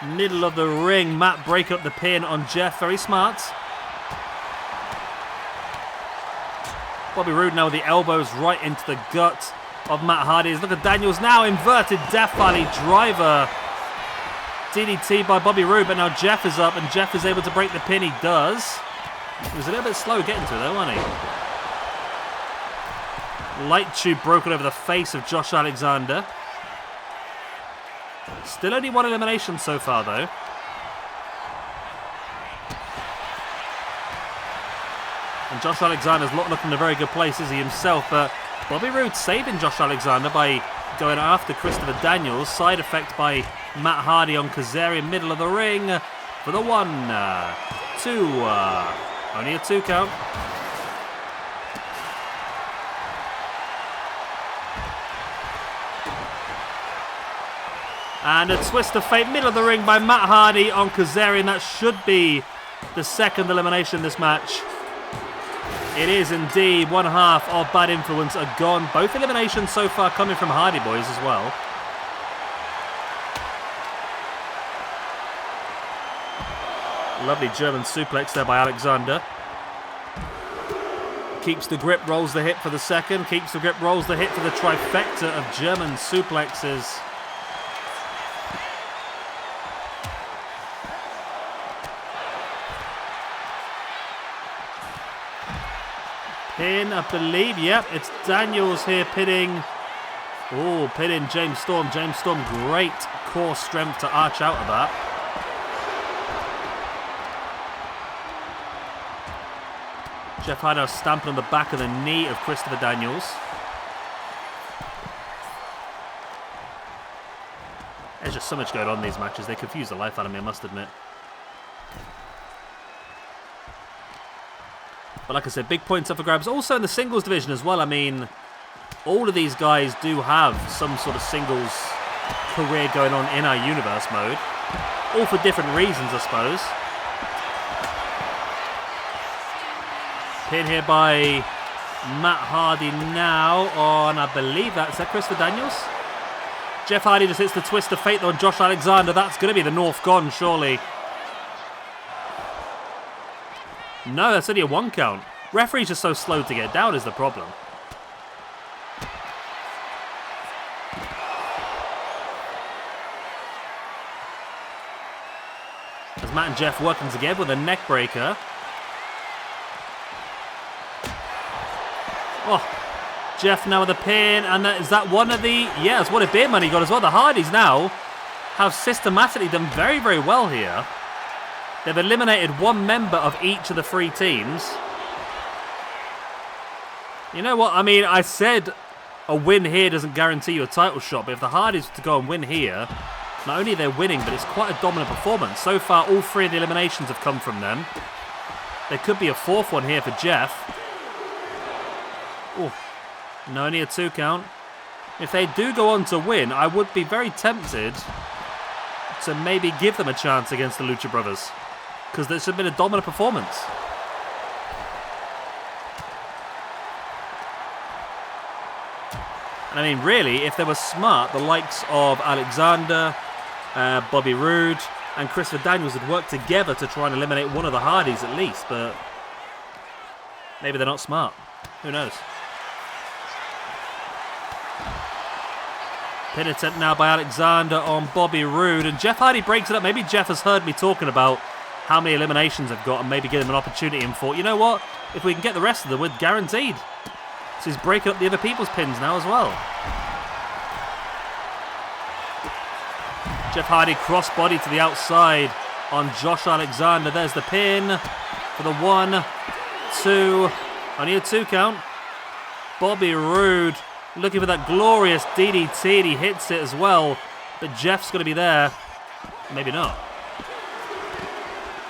S1: Middle of the ring. Matt break up the pin on Jeff. Very smart. Bobby Roode now with the elbows right into the gut of Matt Hardyz. Look at Daniels now. Inverted Death Valley driver. DDT by Bobby Roode, but now Jeff is up and Jeff is able to break the pin. He does. He was a little bit slow getting to it though, wasn't he? Light tube broken over the face of Josh Alexander. Still only 1 elimination so far, though. And Josh Alexander's not looking in a very good place, is he himself? But Bobby Roode saving Josh Alexander by going after Christopher Daniels. Side effect by Matt Hardy on Kazarian, middle of the ring for the 1, 2. Only a 2 count. And a twist of fate, middle of the ring by Matt Hardy on Kazarian. That should be the second elimination in this match. It is indeed. One half of Bad Influence are gone. Both eliminations so far coming from Hardy Boys as well. Lovely German suplex there by Alexander. Keeps the grip, rolls the hit for the second. Keeps the grip, rolls the hit for the trifecta of German suplexes. Pin, I believe. Yep, it's Daniels here pinning. Oh, pinning James Storm. James Storm, great core strength to arch out of that. Jeff Hardy stamping on the back of the knee of Christopher Daniels. There's just so much going on in these matches. They confuse the life out of me, I must admit. But like I said, big points up for grabs. Also in the singles division as well. I mean, all of these guys do have some sort of singles career going on in our universe mode. All for different reasons, I suppose. Pin here by Matt Hardy now on, I believe that's Christopher Daniels. Jeff Hardy just hits the twist of fate on Josh Alexander. That's going to be the North gone, surely. No, that's only a 1 count. Referee's just so slow to get down is the problem. As Matt and Jeff working together with a neck breaker. Oh, Jeff now with a pin, and is that one of the... Yeah, it's what a beer money got as well. The Hardys now have systematically done very, very well here. They've eliminated one member of each of the 3 teams. You know what? I mean, I said a win here doesn't guarantee you a title shot, but if the Hardys to go and win here, not only they're winning, but it's quite a dominant performance. So far, all 3 of the eliminations have come from them. There could be a 4th one here for Jeff. Oh, no, only a 2 count. If they do go on to win, I would be very tempted to maybe give them a chance against the Lucha Brothers, because this has been a dominant performance. And I mean, really, if they were smart, the likes of Alexander, Bobby Roode, and Christopher Daniels would work together to try and eliminate one of the Hardys at least, but maybe they're not smart. Who knows? Pin attempt now by Alexander on Bobby Roode, and Jeff Hardy breaks it up. Maybe Jeff has heard me talking about how many eliminations I've got and maybe give him an opportunity and thought, you know what, if we can get the rest of them, we're guaranteed. So he's breaking up the other people's pins now as well. Jeff Hardy crossbody to the outside on Josh Alexander. There's the pin for the 1, 2, only a 2 count. Bobby Roode looking for that glorious DDT, and he hits it as well. But Jeff's going to be there. Maybe not.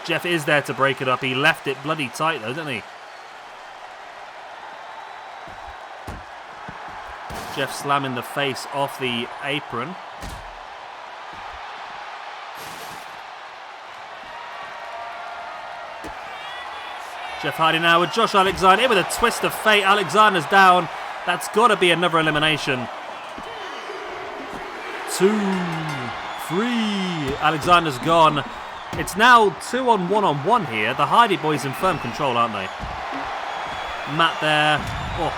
S1: Jeff is there to break it up. He left it bloody tight though, didn't he? Jeff slamming the face off the apron. Jeff Hardy now with Josh Alexander in with a twist of fate. Alexander's down. That's got to be another elimination. 2, 3. Alexander's gone. It's now 2 on 1-on-1 here. The Hardy Boys in firm control, aren't they? Matt there. Oh,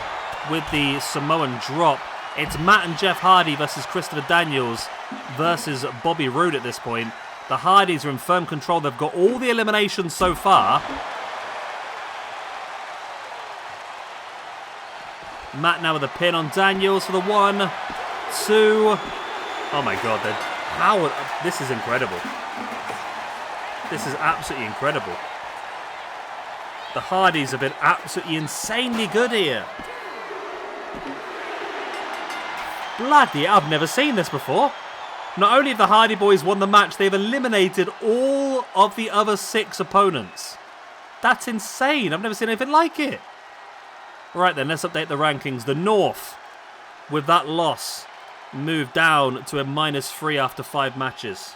S1: with the Samoan drop. It's Matt and Jeff Hardy versus Christopher Daniels versus Bobby Roode at this point. The Hardys are in firm control. They've got all the eliminations so far. Matt now with a pin on Daniels for the 1, 2. Oh my god, this is incredible. This is absolutely incredible. The Hardys have been absolutely insanely good here. Bloody, I've never seen this before. Not only have the Hardy Boys won the match, they've eliminated all of the other 6 opponents. That's insane. I've never seen anything like it. Right then, let's update the rankings. The North, with that loss, move down to a -3 after 5 matches.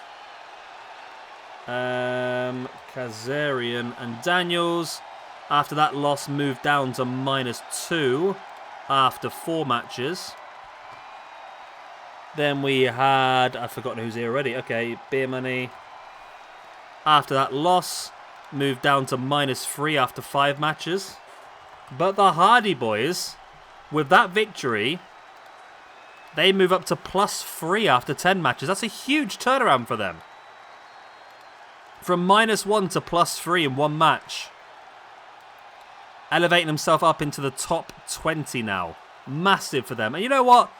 S1: Kazarian and Daniels, after that loss, moved down to -2 after 4 matches. Then we had, I've forgotten who's here already. Okay, Beer Money. After that loss, moved down to -3 after 5 matches. But the Hardy Boys, with that victory, they move up to +3 after 10 matches. That's a huge turnaround for them. From -1 to +3 in 1 match. Elevating himself up into the top 20 now. Massive for them. And you know what?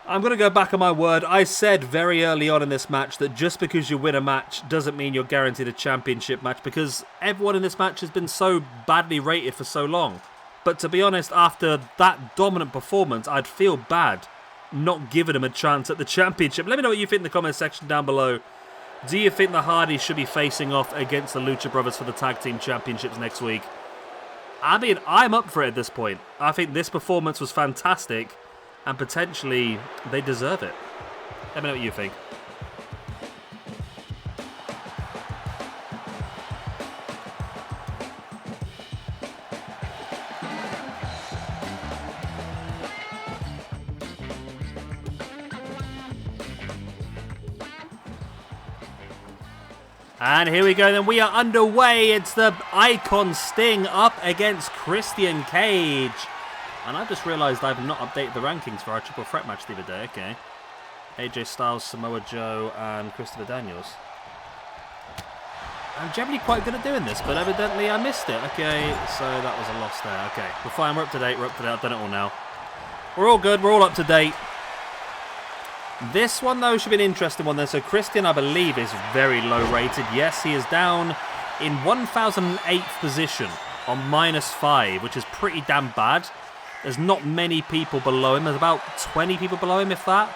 S1: I'm going to go back on my word. I said very early on in this match that just because you win a match doesn't mean you're guaranteed a championship match, because everyone in this match has been so badly rated for so long. But to be honest, after that dominant performance, I'd feel bad not giving them a chance at the championship. Let me know what you think in the comment section down below. Do you think the Hardys should be facing off against the Lucha Brothers for the Tag Team Championships next week? I mean, I'm up for it at this point. I think this performance was fantastic, and potentially they deserve it. Let me know what you think. And here we go then, we are underway. It's the Icon Sting up against Christian Cage. And I've just realised I've not updated the rankings for our triple threat match the other day. Okay. AJ Styles, Samoa Joe, and Christopher Daniels. I'm generally quite good at doing this, but evidently I missed it. Okay, so that was a loss there. Okay, we're fine, we're up to date, I've done it all now. We're all good, we're all up to date. This one, though, should be an interesting one then. So Christian, I believe, is very low rated. Yes, he is down in 1008th position on -5, which is pretty damn bad. There's not many people below him. There's about 20 people below him, if that.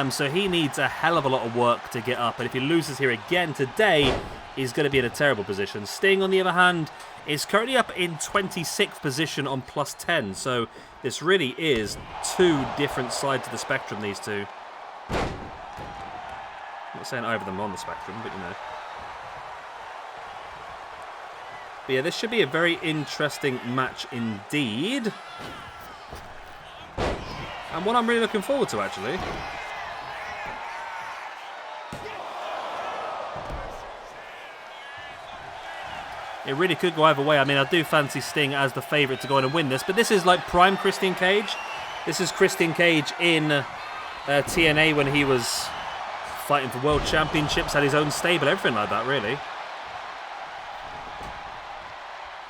S1: So he needs a hell of a lot of work to get up. And if he loses here again today, he's going to be in a terrible position. Sting, on the other hand, is currently up in 26th position on +10. So this really is 2 different sides of the spectrum, these two. I'm not saying either of them on the spectrum, but you know. But yeah, this should be a very interesting match indeed. And one I'm really looking forward to, actually. It really could go either way. I mean, I do fancy Sting as the favourite to go on and win this, but this is like prime Christian Cage. This is Christian Cage in TNA when he was fighting for World Championships, had his own stable, everything like that, really.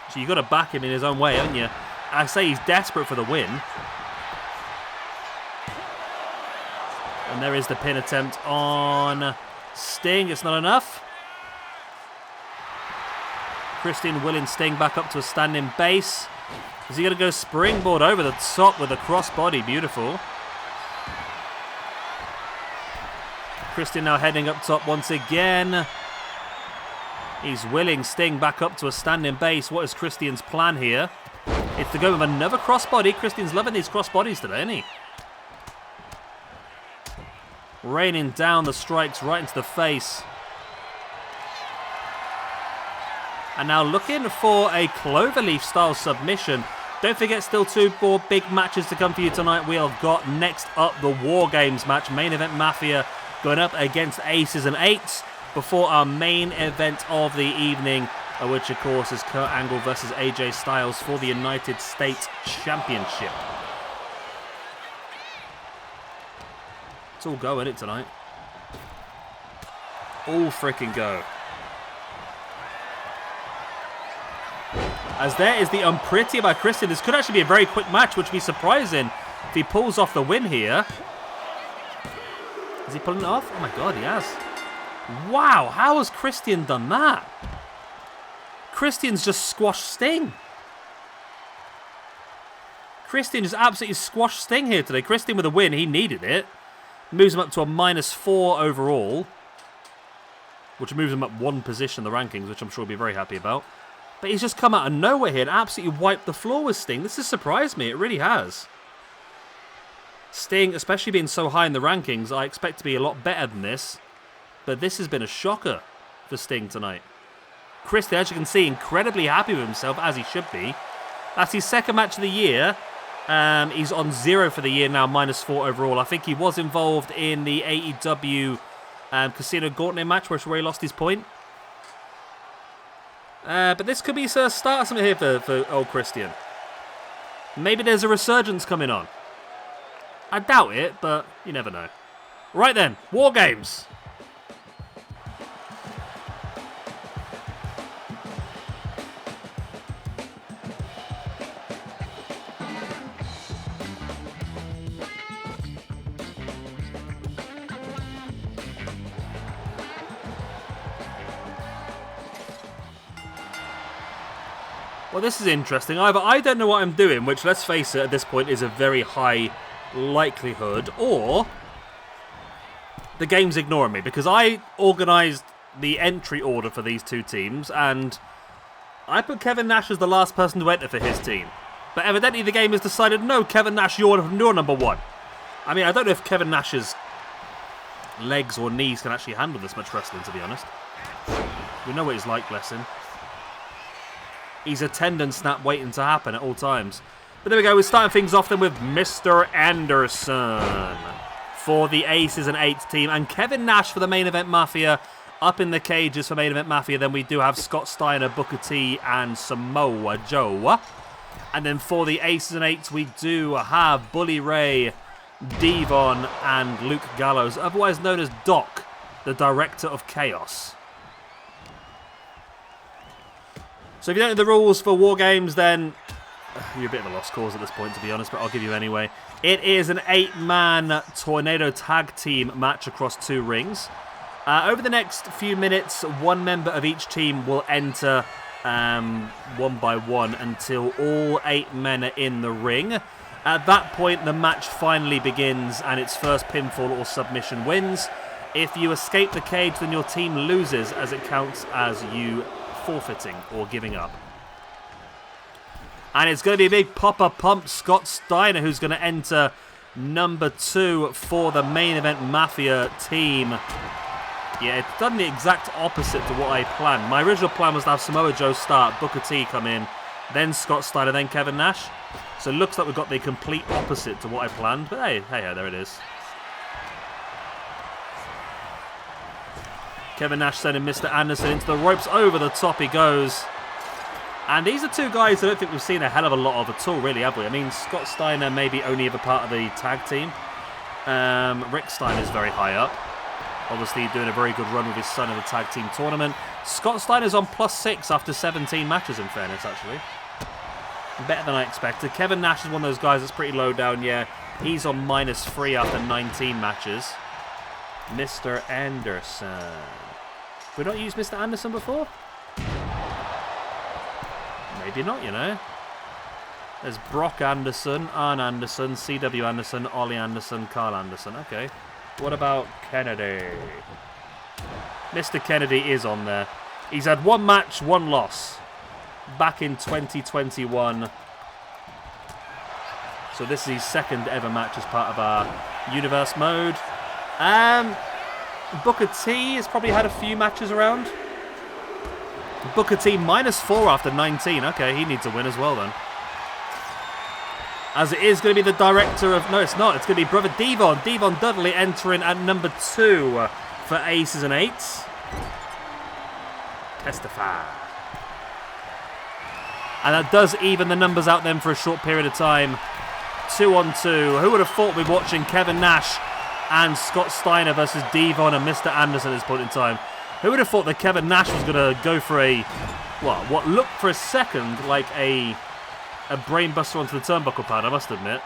S1: So you've got to back him in his own way, haven't you? I say he's desperate for the win. And there is the pin attempt on Sting. It's not enough. Christian willing Sting back up to a standing base. Is he going to go springboard over the top with a crossbody? Beautiful. Christian now heading up top once again. He's willing Sting back up to a standing base. What is Christian's plan here? It's to go with another crossbody. Christian's loving these crossbodies today, isn't he? Raining down the strikes right into the face. And now looking for a cloverleaf style submission. Don't forget, still 2 more big matches to come for you tonight. We have got next up the WarGames match. Main event Mafia going up against Aces and Eights before our main event of the evening, which of course is Kurt Angle versus AJ Styles for the United States Championship. It's all go, isn't it, tonight? All freaking go. As there is the unpretty by Christian. This could actually be a very quick match, which would be surprising if he pulls off the win here. Is he pulling it off? Oh my god, he has. Wow, how has Christian done that? Christian's just squashed Sting. Christian just absolutely squashed Sting here today. Christian with a win, he needed it. Moves him up to a -4 overall, which moves him up 1 position in the rankings, which I'm sure he'll be very happy about. But he's just come out of nowhere here and absolutely wiped the floor with Sting. This has surprised me, it really has. Sting, especially being so high in the rankings, I expect to be a lot better than this. But this has been a shocker for Sting tonight. Christian, as you can see, incredibly happy with himself, as he should be. That's his second match of the year. He's on 0 for the year now, -4 overall. I think he was involved in the AEW Casino Gauntlet match where he lost his point. But this could be a start of something here for old Christian. Maybe there's a resurgence coming on. I doubt it, but you never know. Right then, WarGames. Well, this is interesting. Either I don't know what I'm doing, which, let's face it, at this point is a very high likelihood, or the game's ignoring me, because I organised the entry order for these two teams, and I put Kevin Nash as the last person to enter for his team. But evidently the game has decided, no, Kevin Nash, you're number one. I mean, I don't know if Kevin Nash's legs or knees can actually handle this much wrestling, to be honest. We know what he's like, bless him. He's a tendon snap waiting to happen at all times. But there we go, we're starting things off then with Mr. Anderson for the Aces and Eights team. And Kevin Nash for the main event Mafia. Up in the cages for main event Mafia, then we do have Scott Steiner, Booker T, and Samoa Joe. And then for the Aces and Eights, we do have Bully Ray, Devon, and Luke Gallows, otherwise known as Doc, the Director of Chaos. So if you don't know the rules for WarGames, then you're a bit of a lost cause at this point, to be honest, but I'll give you anyway. It is an 8-man Tornado Tag Team match across 2 rings. Over the next few minutes, one member of each team will enter one by one until all 8 men are in the ring. At that point, the match finally begins, and its first pinfall or submission wins. If you escape the cage, then your team loses, as it counts as you forfeiting or giving up. And it's going to be a big pop-up pump. Scott Steiner, who's going to enter number 2 for the main event Mafia team. Yeah, it's done the exact opposite to what I planned. My original plan was to have Samoa Joe start, Booker T come in, then Scott Steiner, then Kevin Nash. So it looks like we've got the complete opposite to what I planned. But hey, there it is. Kevin Nash sending Mr. Anderson into the ropes. Over the top he goes. And these are 2 guys I don't think we've seen a hell of a lot of at all, really, have we? I mean, Scott Steiner maybe only ever part of the tag team. Rick Steiner's very high up. Obviously doing a very good run with his son in the tag team tournament. Scott Steiner's on +6 after 17 matches, in fairness, actually. Better than I expected. Kevin Nash is one of those guys that's pretty low down, yeah. He's on -3 after 19 matches. Mr. Anderson. Have we not used Mr. Anderson before? Maybe not, you know. There's Brock Anderson, Arn Anderson, CW Anderson, Ollie Anderson, Carl Anderson. Okay. What about Kennedy? Mr. Kennedy is on there. He's had 1 match, 1 loss. Back in 2021. So this is his 2nd ever match as part of our Universe mode. Booker T has probably had a few matches around. Booker T -4 after 19. Okay, he needs a win as well then. As it is going to be the director of... No, it's not. It's going to be brother Devon. Devon Dudley entering at number 2 for Aces and Eights. Testify. And that does even the numbers out then for a short period of time. 2 on 2. Who would have thought we'd be watching Kevin Nash and Scott Steiner versus Devon and Mr. Anderson at this point in time? Who would have thought that Kevin Nash was going to go for a... Well, what looked for a second like a brainbuster onto the turnbuckle pad, I must admit.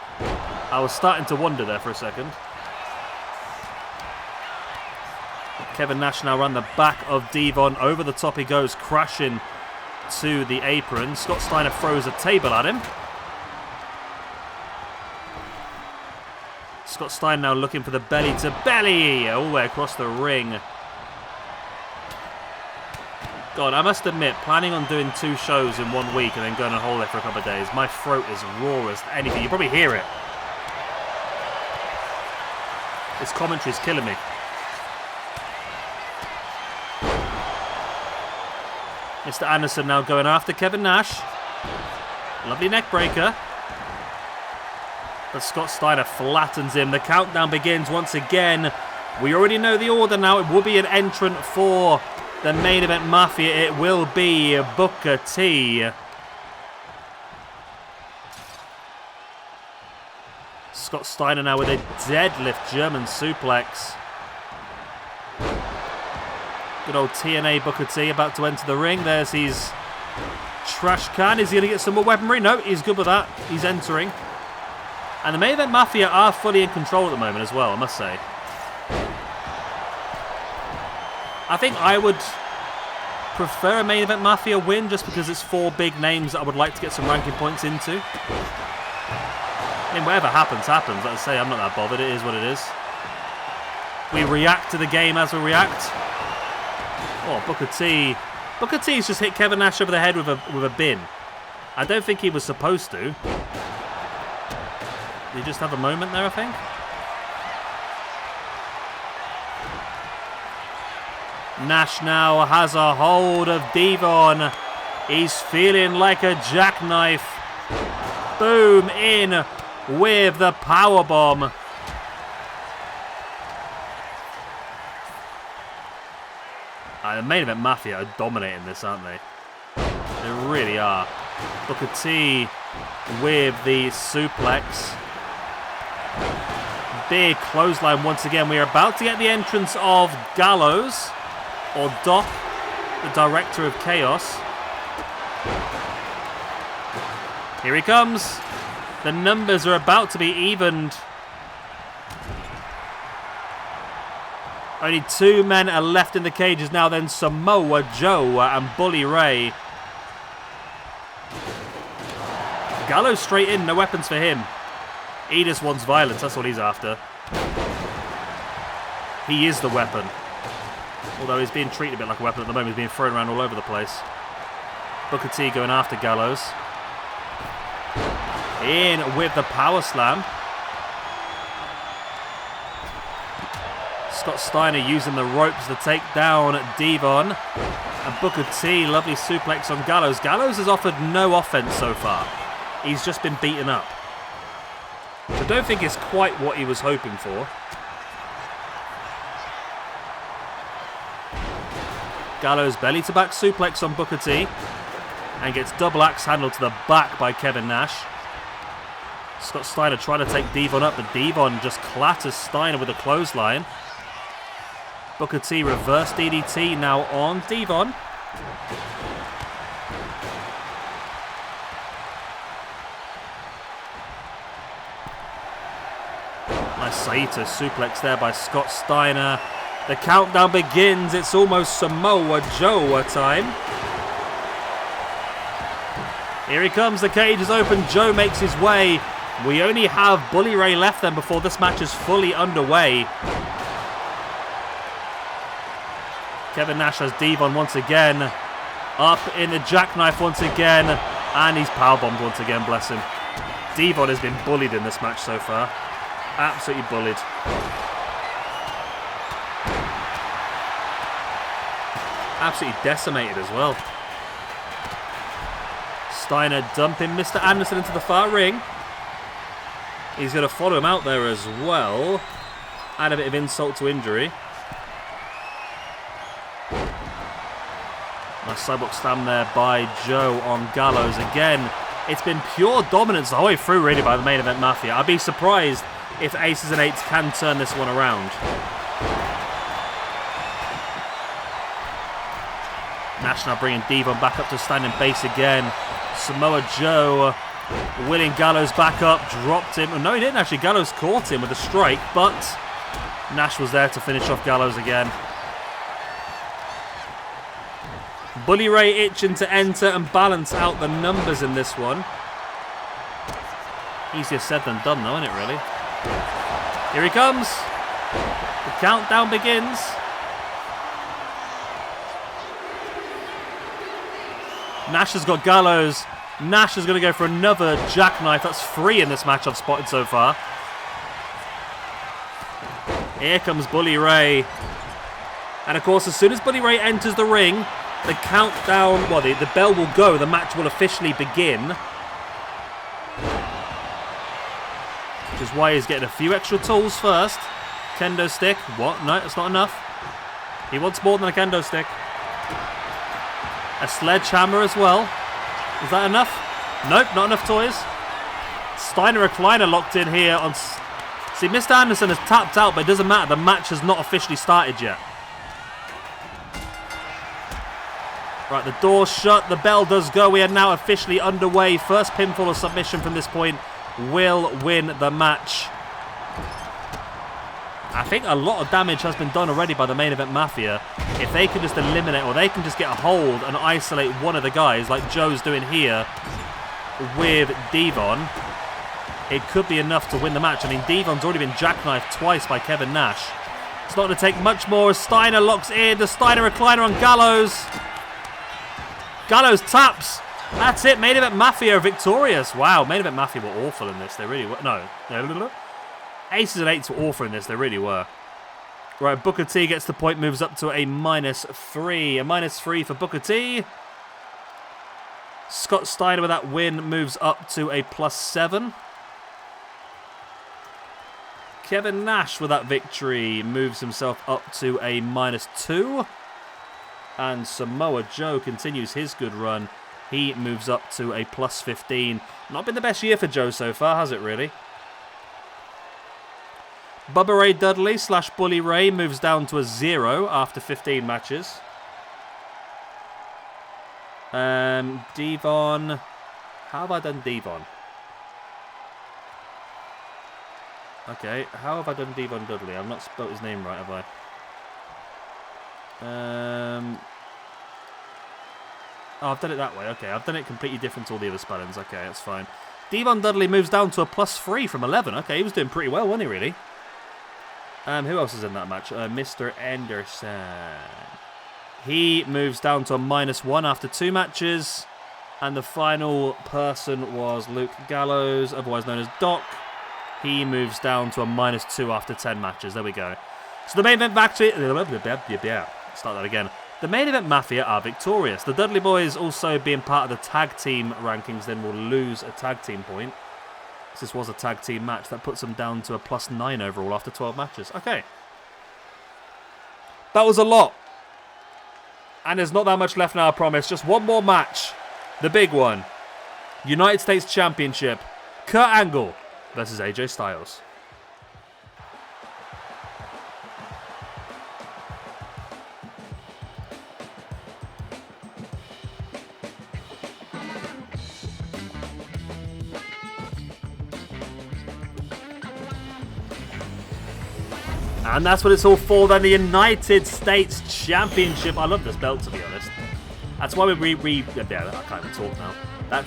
S1: I was starting to wonder there for a second. Kevin Nash now around the back of Devon. Over the top he goes, crashing to the apron. Scott Steiner throws a table at him. Scott Steiner now looking for the belly to belly all the way across the ring. God, I must admit, planning on doing 2 shows in 1 week and then going on holiday for a couple of days, my throat is raw as anything. You probably hear it. This commentary's killing me. Mr. Anderson now going after Kevin Nash. Lovely neck breaker. But Scott Steiner flattens him. The countdown begins once again. We already know the order now. It will be an entrant for the main event Mafia. It will be Booker T. Scott Steiner now with a deadlift German suplex. Good old TNA Booker T about to enter the ring. There's his trash can. Is he going to get some more weaponry? No, he's good with that. He's entering. And the main event Mafia are fully in control at the moment as well, I must say. I think I would prefer a main event Mafia win just because it's 4 big names that I would like to get some ranking points into. I mean, whatever happens, happens. Like I say, I'm not that bothered. It is what it is. We react to the game as we react. Oh, Booker T. Booker T's just hit Kevin Nash over the head with a bin. I don't think he was supposed to. Did he just have a moment there, I think? Nash now has a hold of Devon. He's feeling like a jackknife. Boom, in with the powerbomb. The main event Mafia are dominating this, aren't they? They really are. Booker T with the suplex. Big clothesline once again. We are about to get the entrance of Gallows, or Doc, the director of Chaos. Here he comes. The numbers are about to be evened. Only 2 men are left in the cages now, then Samoa Joe and Bully Ray. Gallows straight in, no weapons for him. He just wants violence, that's what he's after. He is the weapon. Although he's being treated a bit like a weapon at the moment, he's being thrown around all over the place. Booker T going after Gallows. In with the power slam. Scott Steiner using the ropes to take down Devon. And Booker T, lovely suplex on Gallows. Gallows has offered no offense so far. He's just been beaten up. I don't think it's quite what he was hoping for. Gallows belly to back suplex on Booker T. And gets double axe handle to the back by Kevin Nash. Scott Steiner trying to take Devon up, but Devon just clatters Steiner with a clothesline. Booker T reverse DDT now on Devon. Nice Saito suplex there by Scott Steiner. The countdown begins. It's almost Samoa Joe time. Here he comes. The cage is open. Joe makes his way. We only have Bully Ray left then before this match is fully underway. Kevin Nash has Devon once again. Up in the jackknife once again. And he's powerbombed once again, bless him. Devon has been bullied in this match so far. Absolutely bullied. Absolutely decimated as well. Steiner dumping Mr. Anderson into the far ring. He's going to follow him out there as well. Add a bit of insult to injury. Nice sidewalk slam there by Joe on Gallows again. It's been pure dominance the whole way through really by the main event Mafia. I'd be surprised if Aces and Eights can turn this one around. Nash now bringing Devon back up to standing base again. Samoa Joe willing Gallows back up, dropped him. No, he didn't actually. Gallows caught him with a strike, but Nash was there to finish off Gallows again. Bully Ray itching to enter and balance out the numbers in this one. Easier said than done though, isn't it really? Here he comes. The countdown begins. Nash has got Gallows. Nash is going to go for another jackknife. That's 3 in this match I've spotted so far. Here comes Bully Ray. And of course, as soon as Bully Ray enters the ring, the countdown, well, the bell will go. The match will officially begin. Which is why he's getting a few extra tools first. Kendo stick. What? No, it's not enough. He wants more than a kendo stick. A sledgehammer as well. Is that enough? Nope, not enough toys. Steiner recliner locked in here on... See, Mr. Anderson has tapped out, but it doesn't matter. The match has not officially started yet. Right, the door's shut. The bell does go. We are now officially underway. First pinfall or submission from this point will win the match. I think a lot of damage has been done already by the main event Mafia. If they can just eliminate, or they can just get a hold and isolate one of the guys, like Joe's doing here with Devon, it could be enough to win the match. I mean, Devon's already been jackknifed twice by Kevin Nash. It's not going to take much more as Steiner locks in. The Steiner recliner on Gallows. Gallows taps. That's it. Main event Mafia are victorious. Wow, main event Mafia were awful in this. They really were. No. Aces and eights were awful in this. They really were. Right, Booker T gets the point, moves up to a -3. A -3 for Booker T. Scott Steiner with that win moves up to a +7. Kevin Nash with that victory moves himself up to a -2. And Samoa Joe continues his good run. He moves up to a +15. Not been the best year for Joe so far, has it really? Bubba Ray Dudley / Bully Ray moves down to a 0 after 15 matches. Devon. How have I done Devon? Okay, how have I done Devon Dudley? I've not spelt his name right, have I? Oh, I've done it that way. Okay, I've done it completely different to all the other spellings. Okay, that's fine. Devon Dudley moves down to a +3 from 11. Okay, he was doing pretty well, wasn't he, really? Who else is in that match? Mr. Anderson. He moves down to a -1 after 2 matches. And the final person was Luke Gallows, otherwise known as Doc. He moves down to a -2 after 10 matches. There we go. So the main event victory... Start that again. The main event Mafia are victorious. The Dudley Boys also being part of the tag team rankings then will lose a tag team point. This was a tag team match. That puts them down to a +9 overall after 12 matches. Okay. That was a lot. And there's not that much left now, I promise. Just one more match. The big one. United States Championship. Kurt Angle versus AJ Styles. And that's what it's all for then, the United States Championship. I love this belt, to be honest. That's why I can't even talk now. That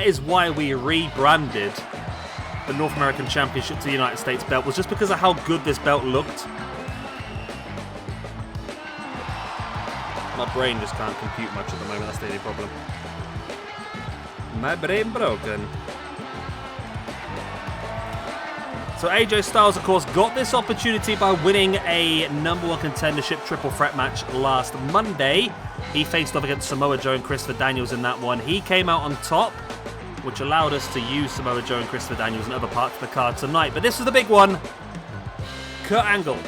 S1: is why we rebranded the North American Championship to the United States belt, was just because of how good this belt looked. My brain just can't compute much at the moment, that's the only problem. My brain broken. So AJ Styles, of course, got this opportunity by winning a #1 contendership triple threat match last Monday. He faced off against Samoa Joe and Christopher Daniels in that one. He came out on top, which allowed us to use Samoa Joe and Christopher Daniels in other parts of the card tonight. But this was the big one. Kurt Angle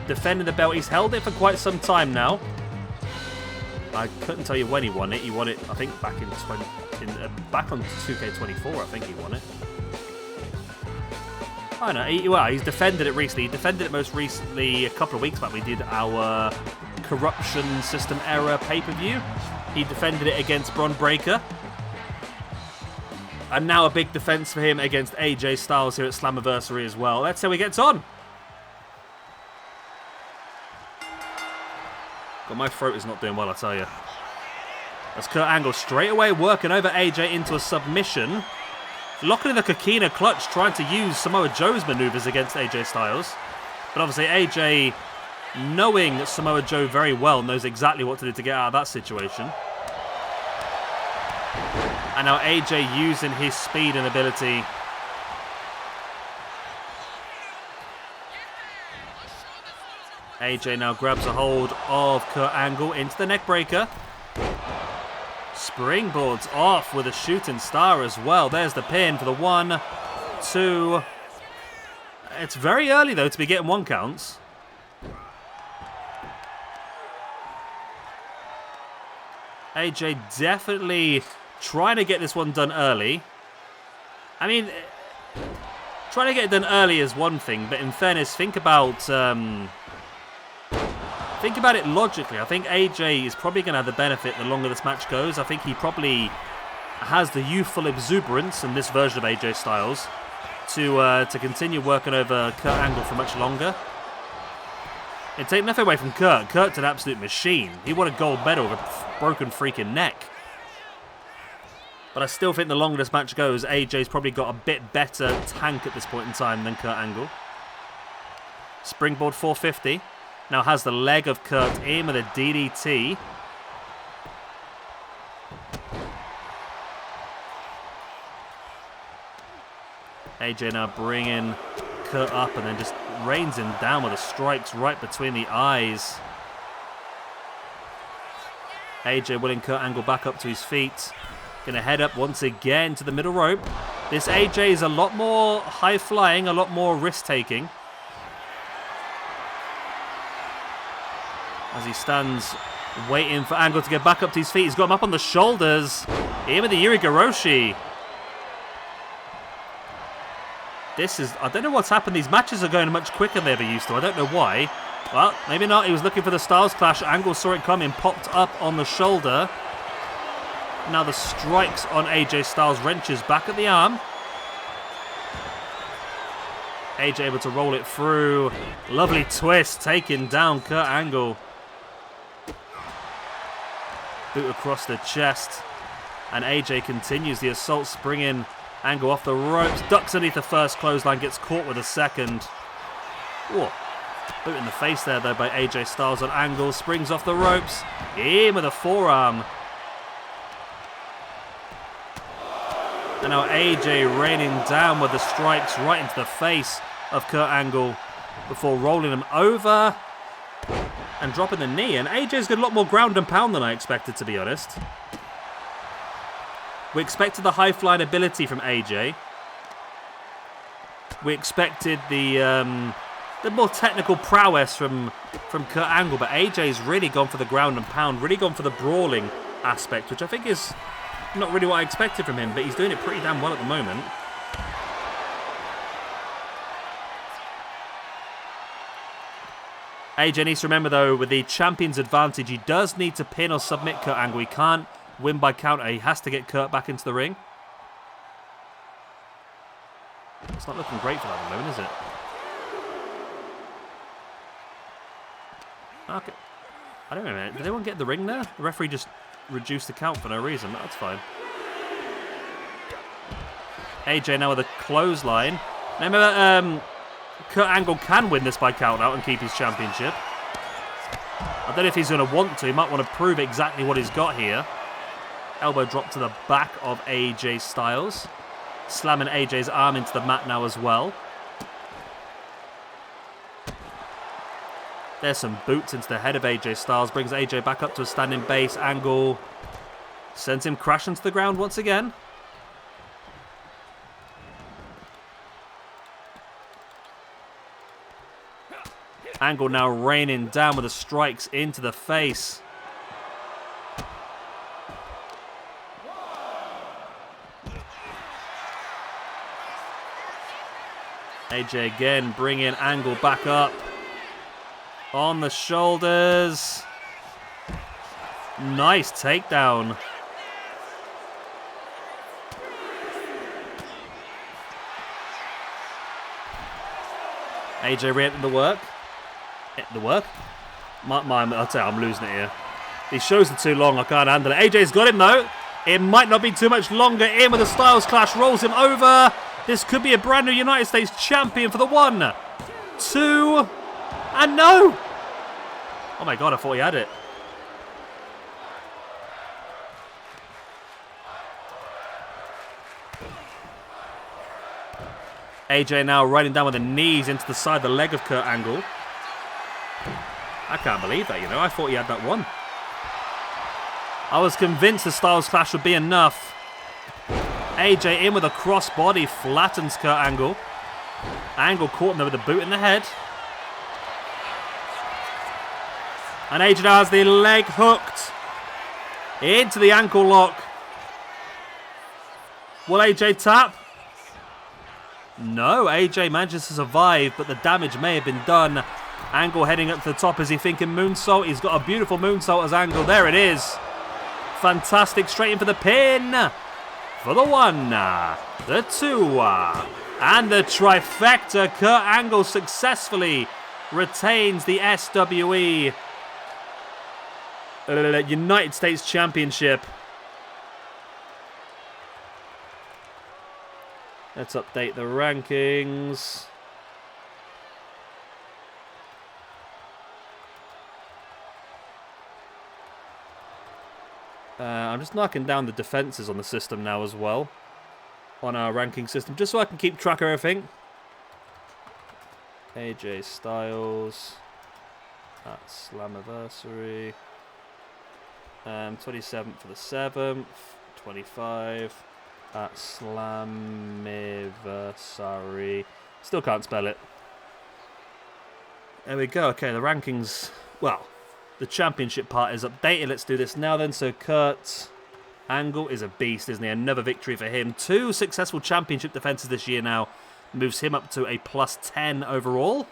S1: defending the belt. He's held it for quite some time now. I couldn't tell you when he won it. He won it, I think, back on 2K24. I think he won it. I know. He's defended it recently. He defended it most recently a couple of weeks back. We did our Corruption System Era pay-per-view. He defended it against Bron Breakker. And now a big defense for him against AJ Styles here at Slammiversary as well. Let's see how he gets on. God, my throat is not doing well, I tell you. That's Kurt Angle straight away working over AJ into a submission. Locking in the Coquina clutch, trying to use Samoa Joe's maneuvers against AJ Styles. But obviously AJ, knowing Samoa Joe very well, knows exactly what to do to get out of that situation. And now AJ using his speed and ability AJ now grabs a hold of Kurt Angle into the neckbreaker. Springboards off with a shooting star as well. There's the pin for the 1, 2. It's very early, though, to be getting 1 counts. AJ definitely trying to get this one done early. I mean, trying to get it done early is one thing, but in fairness, think about it logically. I think AJ is probably going to have the benefit the longer this match goes. I think he probably has the youthful exuberance in this version of AJ Styles to continue working over Kurt Angle for much longer. It take nothing away from Kurt. Kurt's an absolute machine. He won a gold medal with a broken freaking neck. But I still think the longer this match goes, AJ's probably got a bit better tank at this point in time than Kurt Angle. Springboard 450. Now has the leg of Kurt in with a DDT. AJ now bringing Kurt up and then just rains him down with the strikes right between the eyes. AJ willing Kurt Angle back up to his feet. Gonna head up once again to the middle rope. This AJ is a lot more high-flying, a lot more risk-taking. As he stands waiting for Angle to get back up to his feet. He's got him up on the shoulders. In with the Irigoroshi. This is... I don't know what's happened. These matches are going much quicker than they ever used to. I don't know why. Well, maybe not. He was looking for the Styles Clash. Angle saw it coming. Popped up on the shoulder. Now the strikes on AJ Styles wrenches back at the arm. AJ able to roll it through. Lovely twist. Taking down Kurt Angle. Boot across the chest. And AJ continues the assault, springing Angle off the ropes. Ducks underneath the first clothesline. Gets caught with a second. Whoa. Boot in the face there, though, by AJ Styles on Angle. Springs off the ropes. In with a forearm. And now AJ raining down with the strikes right into the face of Kurt Angle before rolling him over and dropping the knee. And AJ's got a lot more ground and pound than I expected, to be honest. We expected the high-flying ability from AJ. We expected the more technical prowess from Kurt Angle, but AJ's really gone for the ground and pound, really gone for the brawling aspect, which I think is not really what I expected from him, but he's doing it pretty damn well at the moment. AJ needs to remember, though, with the champion's advantage, he does need to pin or submit Kurt Angle. He can't win by counter. He has to get Kurt back into the ring. It's not looking great for that at the moment, is it? Okay. I don't know, did anyone get the ring there? The referee just reduced the count for no reason, but that's fine. AJ now with a clothesline. Remember, Kurt Angle can win this by count out and keep his championship. I don't know if he's going to want to. He might want to prove exactly what he's got here. Elbow drop to the back of AJ Styles. Slamming AJ's arm into the mat now as well. There's some boots into the head of AJ Styles. Brings AJ back up to a standing base. Angle sends him crashing to the ground once again. Angle now raining down with the strikes into the face. AJ again bringing Angle back up. On the shoulders. Nice takedown. AJ re-entering the work. The work? I'll tell you, I'm losing it here. These shows are too long, I can't handle it. AJ's got him though. It might not be too much longer. In with the Styles Clash, rolls him over. This could be a brand new United States champion for the 1, 2, and no! Oh my god, I thought he had it. AJ now riding down with the knees into the side of the leg of Kurt Angle. I can't believe that, you know. I thought he had that one. I was convinced the Styles Clash would be enough. AJ in with a crossbody, flattens Kurt Angle. Angle caught him there with a boot in the head. And AJ now has the leg hooked into the ankle lock. Will AJ tap? No, AJ manages to survive, but the damage may have been done. Angle heading up to the top. Is he thinking moonsault? He's got a beautiful moonsault as Angle. There it is. Fantastic. Straight in for the pin. For the 1, the 2, and the trifecta. Kurt Angle successfully retains the SWE United States Championship. Let's update the rankings. I'm just knocking down the defenses on the system now as well. On our ranking system, just so I can keep track of everything. AJ Styles. That's Slammiversary. 27th for the 7th. 25. That's Slammiversary. Still can't spell it. There we go. Okay, the rankings. Well, the championship part is updated. Let's do this now then. So Kurt Angle is a beast, isn't he? Another victory for him. 2 successful championship defenses this year now. Moves him up to a +10 overall.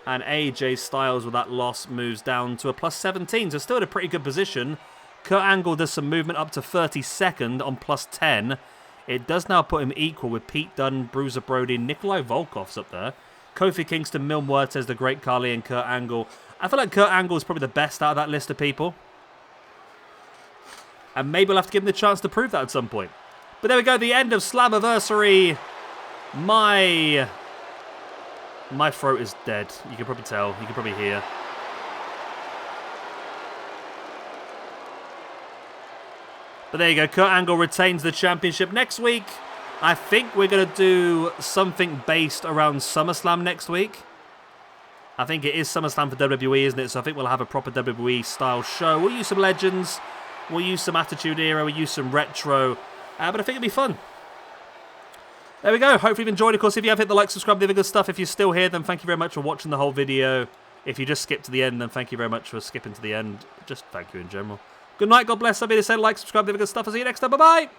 S1: And AJ Styles with that loss moves down to a +17. So still in a pretty good position. Kurt Angle does some movement up to 32nd on +10. It does now put him equal with Pete Dunne, Bruiser Brody, Nikolai Volkov's up there. Kofi Kingston, Mil Muertes, The Great Khali, and Kurt Angle. I feel like Kurt Angle is probably the best out of that list of people. And maybe we'll have to give him the chance to prove that at some point. But there we go, the end of Slammiversary. My throat is dead. You can probably tell. You can probably hear. But there you go. Kurt Angle retains the championship. Next week, I think we're going to do something based around SummerSlam next week. I think it is SummerSlam for WWE, isn't it? So I think we'll have a proper WWE-style show. We'll use some legends. We'll use some Attitude Era. We'll use some retro. But I think it'll be fun. There we go. Hopefully you've enjoyed. Of course, if you have, hit the like, subscribe, the other good stuff. If you're still here, then thank you very much for watching the whole video. If you just skipped to the end, then thank you very much for skipping to the end. Just thank you in general. Good night. God bless. I'll be the same. Like, subscribe, the other good stuff. I'll see you next time. Bye-bye.